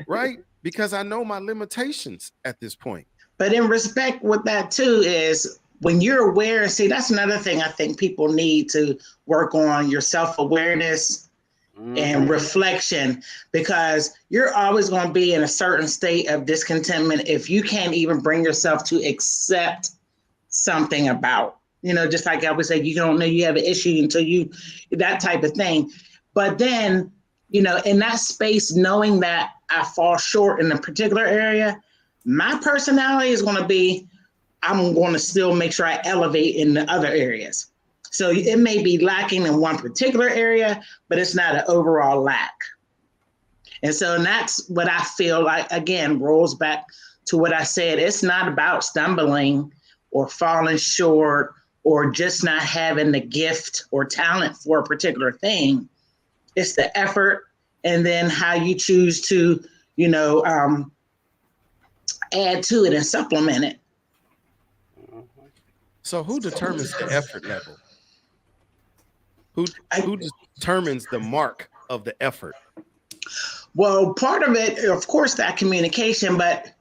right? Because I know my limitations at this point. But in respect with that too is when you're aware, see, that's another thing I think people need to work on, your self-awareness and reflection, because you're always going to be in a certain state of discontentment if you can't even bring yourself to accept something about, just like I would say, you don't know you have an issue until that type of thing. But then, in that space, knowing that I fall short in a particular area, my personality is going to be, I'm going to still make sure I elevate in the other areas. So it may be lacking in one particular area, but it's not an overall lack. And so that's what I feel like, again, rolls back to what I said. It's not about stumbling or falling short or just not having the gift or talent for a particular thing. It's the effort, and then how you choose to, add to it and supplement it. So who determines the effort level? Who determines the mark of the effort? Well, part of it, of course, that communication, but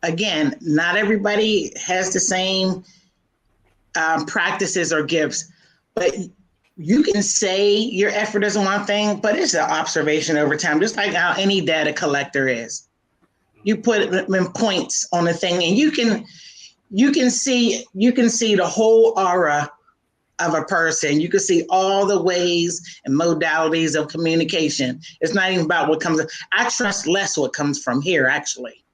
again, not everybody has the same practices or gifts. But you can say your effort is one thing, but it's an observation over time, just like how any data collector is. You put in points on a thing, and you can see the whole aura of a person. You can see all the ways and modalities of communication. It's not even about what comes. I trust less what comes from here, actually.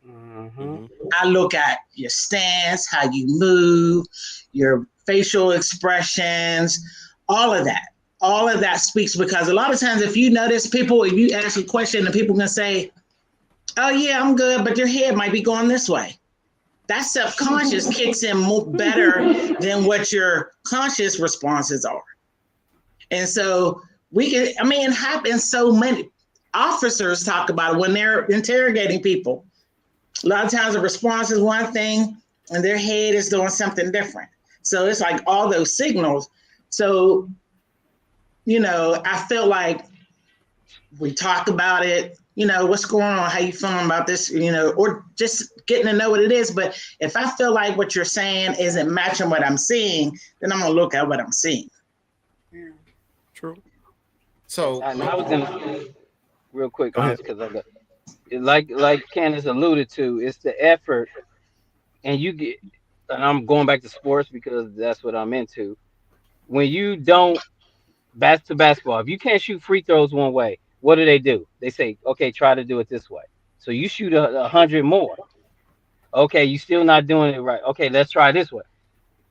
I look at your stance, how you move, your facial expressions, all of that. All of that speaks, because a lot of times if you notice people, if you ask a question and people can say, oh yeah, I'm good, but your head might be going this way. That subconscious kicks in more better than what your conscious responses are. And so it happens so many. Officers talk about it when they're interrogating people. A lot of times the response is one thing, and their head is doing something different. So it's like all those signals. So, I feel like we talk about it, what's going on, how you feeling about this, or just getting to know what it is. But if I feel like what you're saying isn't matching what I'm seeing, then I'm going to look at what I'm seeing. Yeah. True. So And I was gonna say real quick, go ahead. because I got like Candace alluded to, it's the effort, and you get. And I'm going back to sports because that's what I'm into. When you don't basketball, if you can't shoot free throws one way, what do? They say, okay, try to do it this way. So you shoot 100 more. Okay, you still not doing it right. Okay, let's try this way.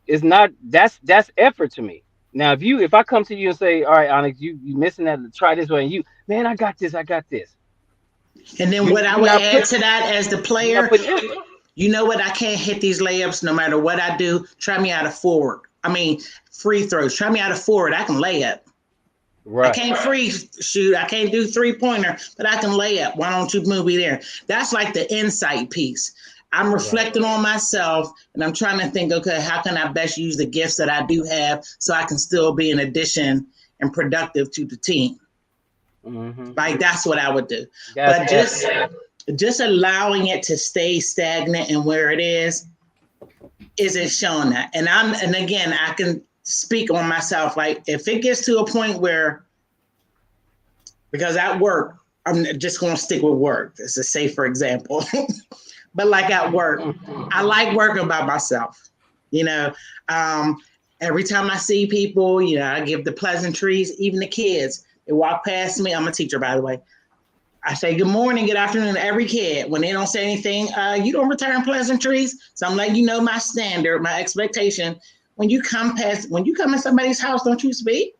It's not that's effort to me. Now, if I come to you and say, all right, Onyx, you missing that, try this way, and man, I got this. And then You what I you're would not add putting to that as the you're not player, putting effort. you know what? I can't hit these layups no matter what I do. Try me out of forward. I mean, free throws. Try me out of forward. I can lay up. I Right. can't free shoot. I can't do 3-pointer, but I can lay up. Why don't you move me there? That's like the insight piece. I'm Right. reflecting on myself and I'm trying to think, okay, how can I best use the gifts that I do have so I can still be an addition and productive to the team? Mm-hmm. Like that's what I would do. That's But effort. just allowing it to stay stagnant and where it is isn't showing that. And again, I can speak on myself. Like if it gets to a point where, because at work, I'm just going to stick with work. It's a safer example. But like at work, I like working by myself. You know, every time I see people, I give the pleasantries, even the kids, they walk past me. I'm a teacher, by the way. I say good morning, good afternoon to every kid. When they don't say anything, you don't return pleasantries. So I'm letting you know my standard, my expectation. When you come in somebody's house, don't you speak?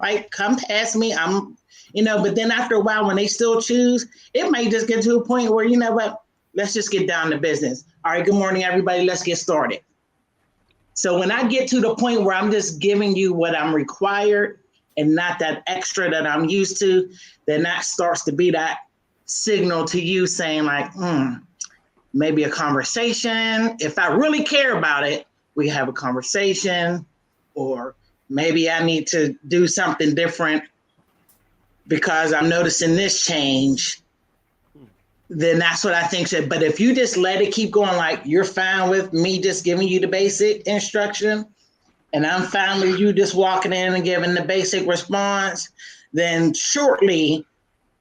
Like, come past me. But then after a while, when they still choose, it may just get to a point where, you know what, let's just get down to business. All right, good morning, everybody. Let's get started. So when I get to the point where I'm just giving you what I'm required and not that extra that I'm used to, then that starts to be that signal to you saying like, maybe a conversation. If I really care about it, we have a conversation, or maybe I need to do something different because I'm noticing this change. Then that's what I think. But if you just let it keep going, like you're fine with me just giving you the basic instruction, and I'm fine with you just walking in and giving the basic response, then shortly,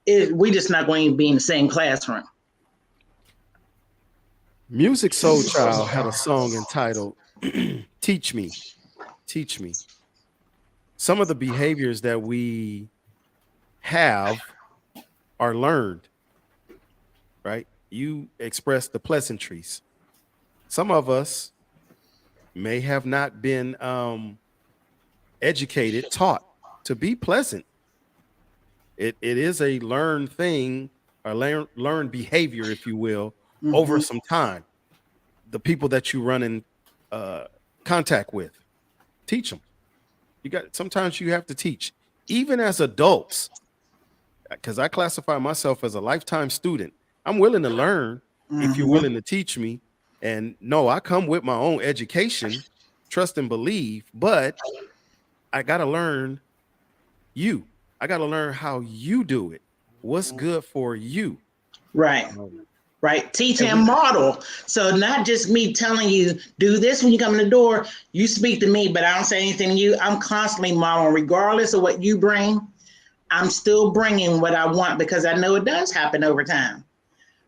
we just not going to be in the same classroom. Music Soul Child had a song entitled Teach Me. Teach Me. Some of the behaviors that we have are learned, right? You express the pleasantries. Some of us may have not been educated, taught to be pleasant. It is a learned thing, or learned behavior, if you will, over some time. The people that you run in contact with, teach them. Sometimes you have to teach, even as adults, because I classify myself as a lifetime student. I'm willing to learn if you're willing to teach me. And no, I come with my own education, trust and believe, but I got to learn you. I got to learn how you do it. What's good for you. Right. Teach and model. So not just me telling you, do this when you come in the door, you speak to me, but I don't say anything to you. I'm constantly modeling, regardless of what you bring. I'm still bringing what I want because I know it does happen over time.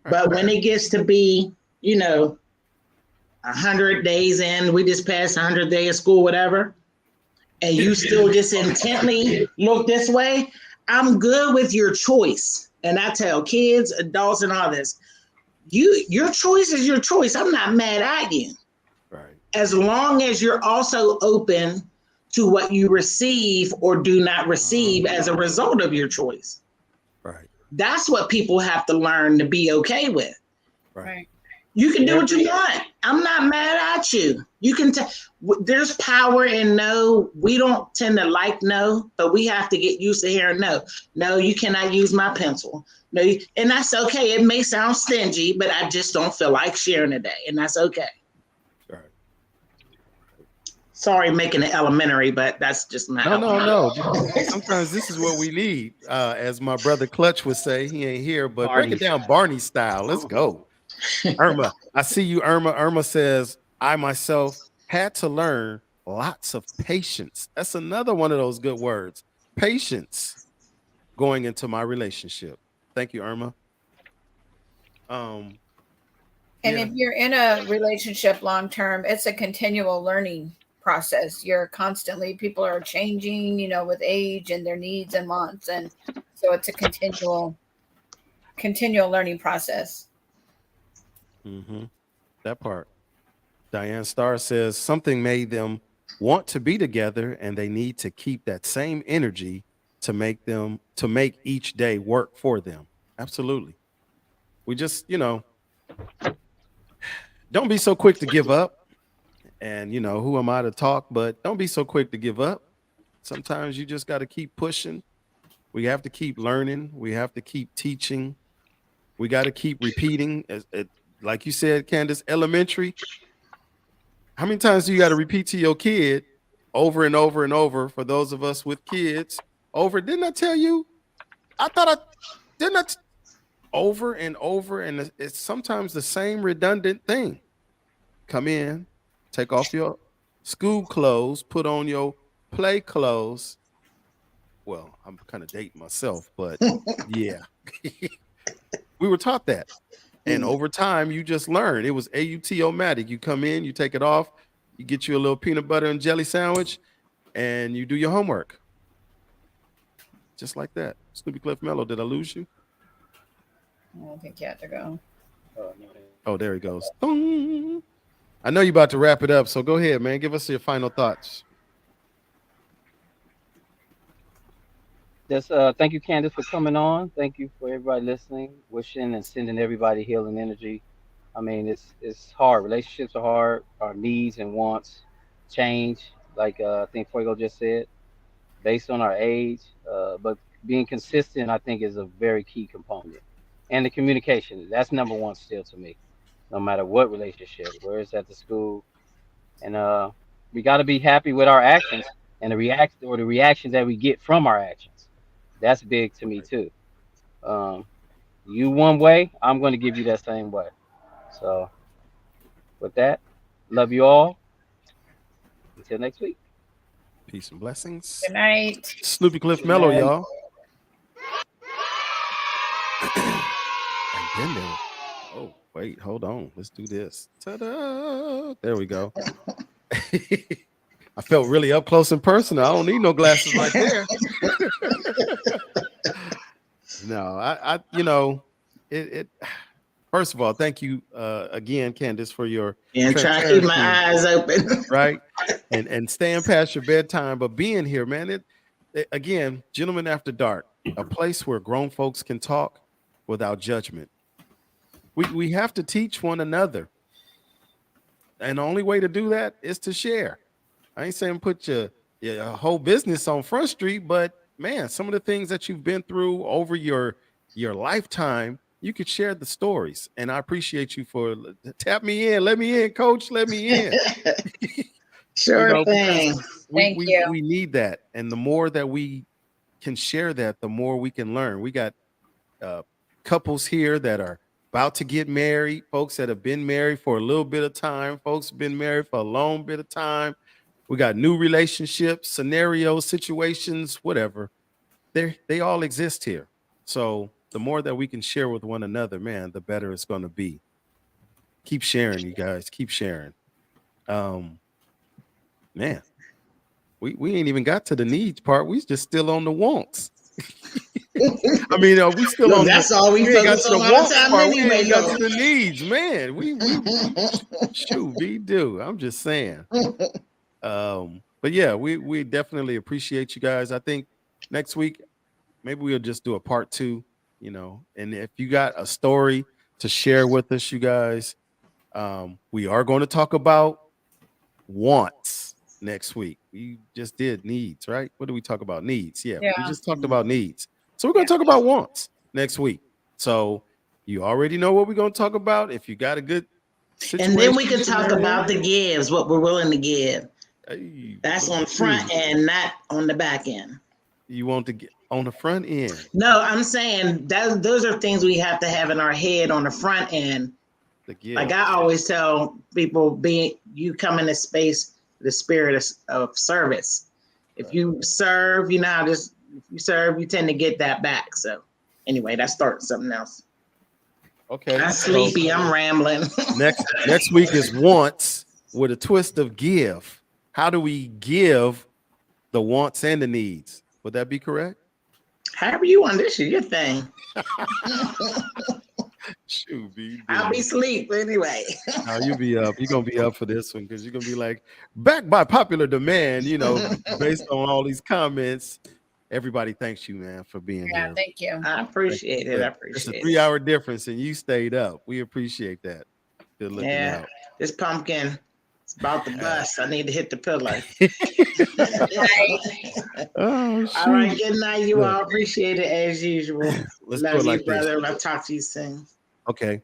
But when it gets to be, 100 days in, we just passed 100 days of school, whatever, and you still just intently look this way, I'm good with your choice. And I tell kids, adults, and all this, your choice is your choice. I'm not mad at you. Right. As long as you're also open to what you receive or do not receive as a result of your choice. Right. That's what people have to learn to be okay with. Right. You can do what you want. I'm not mad at you. You can there's power in no. We don't tend to like no, but we have to get used to hearing no. No, you cannot use my pencil. No, and that's okay. It may sound stingy, but I just don't feel like sharing today, and that's okay. Sorry, making it elementary, but that's just my No. Sometimes this is what we need. As my brother Clutch would say, he ain't here, but break it down Barney style. Let's go. Irma, I see you, Irma. Irma says, I myself had to learn lots of patience. That's another one of those good words. Patience going into my relationship. Thank you, Irma. And Yeah. if you're in a relationship long term, it's a continual learning process. You're constantly, people are changing, you know, with age and their needs and wants. And so it's a continual learning process. That part. Diane Starr says something made them want to be together and they need to keep that same energy to make each day work for them. Absolutely. We just, don't be so quick to give up. And who am I to talk, but don't be so quick to give up. Sometimes you just got to keep pushing. We have to keep learning. We have to keep teaching. We got to keep repeating. Like you said, Candace, elementary. How many times do you got to repeat to your kid over and over and over? For those of us with kids, over. Didn't I tell you? I thought I didn't. Over and over, and it's sometimes the same redundant thing. Come in, take off your school clothes, put on your play clothes. Well, I'm kind of dating myself, but yeah, we were taught that. And over time, you just learn. It was AUTO-matic. You come in, you take it off, you get you a little peanut butter and jelly sandwich, and you do your homework. Just like that. Snoopy Cliff Mello, did I lose you? I don't think you have to go. Oh, there he goes. Dong. I know you're about to wrap it up, so go ahead, man. Give us your final thoughts. Just thank you, Candace, for coming on. Thank you for everybody listening, wishing and sending everybody healing energy. I mean, it's hard. Relationships are hard. Our needs and wants change, like I think Fuego just said, based on our age. But being consistent, I think, is a very key component. And the communication, that's number one still to me, no matter what relationship, where it's at the school. And we got to be happy with our actions and the reactions that we get from our actions. That's big to me too. You one way, I'm going to give you that same way. So with that, love you all. Until next week. Peace and blessings. Good night. Snoopy Cliff Mello, y'all. And then there. Oh, wait, hold on. Let's do this. Ta-da! There we go. I felt really up close and personal. I don't need no glasses right there. No, I it. First of all, thank you again, Candace, for your trying to keep my eyes open, right, and staying past your bedtime, but being here, man. It again, Gentlemen After Dark, a place where grown folks can talk without judgment. We have to teach one another, and the only way to do that is to share. I ain't saying put your whole business on Front Street, but man, some of the things that you've been through over your lifetime, you could share the stories. And I appreciate you for tap me in, let me in, coach, let me in. Sure thing. Thank you. We need that. And the more that we can share that, the more we can learn. We got couples here that are about to get married, folks that have been married for a little bit of time, folks have been married for a long bit of time. We got new relationships, scenarios, situations, whatever. They all exist here. So the more that we can share with one another, man, the better it's going to be. Keep sharing, you guys. Keep sharing. Man, we ain't even got to the needs part. We just still on the wants. I mean, we still on. That's all we focus on all the time anyway. We ain't got to the needs, man. We shoot, we do. I'm just saying. But yeah, we definitely appreciate you guys. I think next week maybe we'll just do a part 2, and if you got a story to share with us, you guys, we are going to talk about wants next week. We just did needs, right? What did we talk about? Needs. Yeah. We just talked about needs. So we're going to talk about wants next week. So you already know what we're going to talk about. If you got a good situation, and then we can talk about the gives, what we're willing to give. Hey, That's look on the at front you. end, not on the back end. You want to get on the front end. No, I'm saying that those are things we have to have in our head on the front end. The gift. Like I always tell people, you come in a space, the spirit of service. If you serve, you know, if you serve, you tend to get that back. So anyway, that starts something else. Okay. I'm sleepy. I'm rambling. Next week is wants with a twist of give. How do we give the wants and the needs? Would that be correct? However you want, this is your thing. Shoot, be I'll be asleep anyway. No, you'll be up. You're gonna be up for this one because you're gonna be like, back by popular demand, you know, based on all these comments. Everybody thanks you, man, for being Yeah, here. thank you. I appreciate it. I It's a appreciate it. 3-hour difference, and you stayed up. We appreciate that. Good looking Yeah, out. this pumpkin, it's about to bust. I need to hit the pillow. Oh, shoot. All right, good night, you all. Appreciate it as usual. Let's do Love it like you, brother. this. I'll talk to you soon. Okay.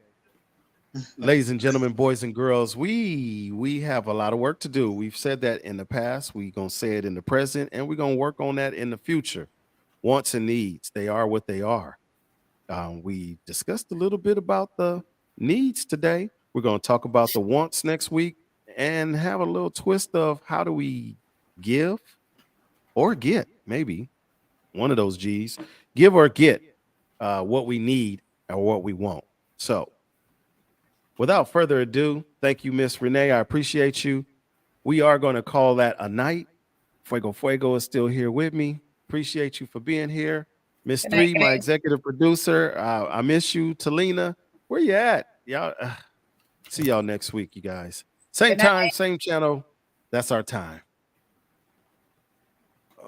Ladies and gentlemen, boys and girls, we have a lot of work to do. We've said that in the past. We're going to say it in the present, and we're going to work on that in the future. Wants and needs, they are what they are. We discussed a little bit about the needs today. We're going to talk about the wants next week and have a little twist of how do we give or get, maybe one of those G's, give or get what we need or what we want. So without further ado, thank you, Miss Renee. I appreciate you. We are going to call that a night. Fuego is still here with me. Appreciate you for being here. Miss Good Three, night, my guys. executive producer. I miss you. Talina, where you at? Y'all, see y'all next week, you guys. Same Good night. time, same channel. That's our time.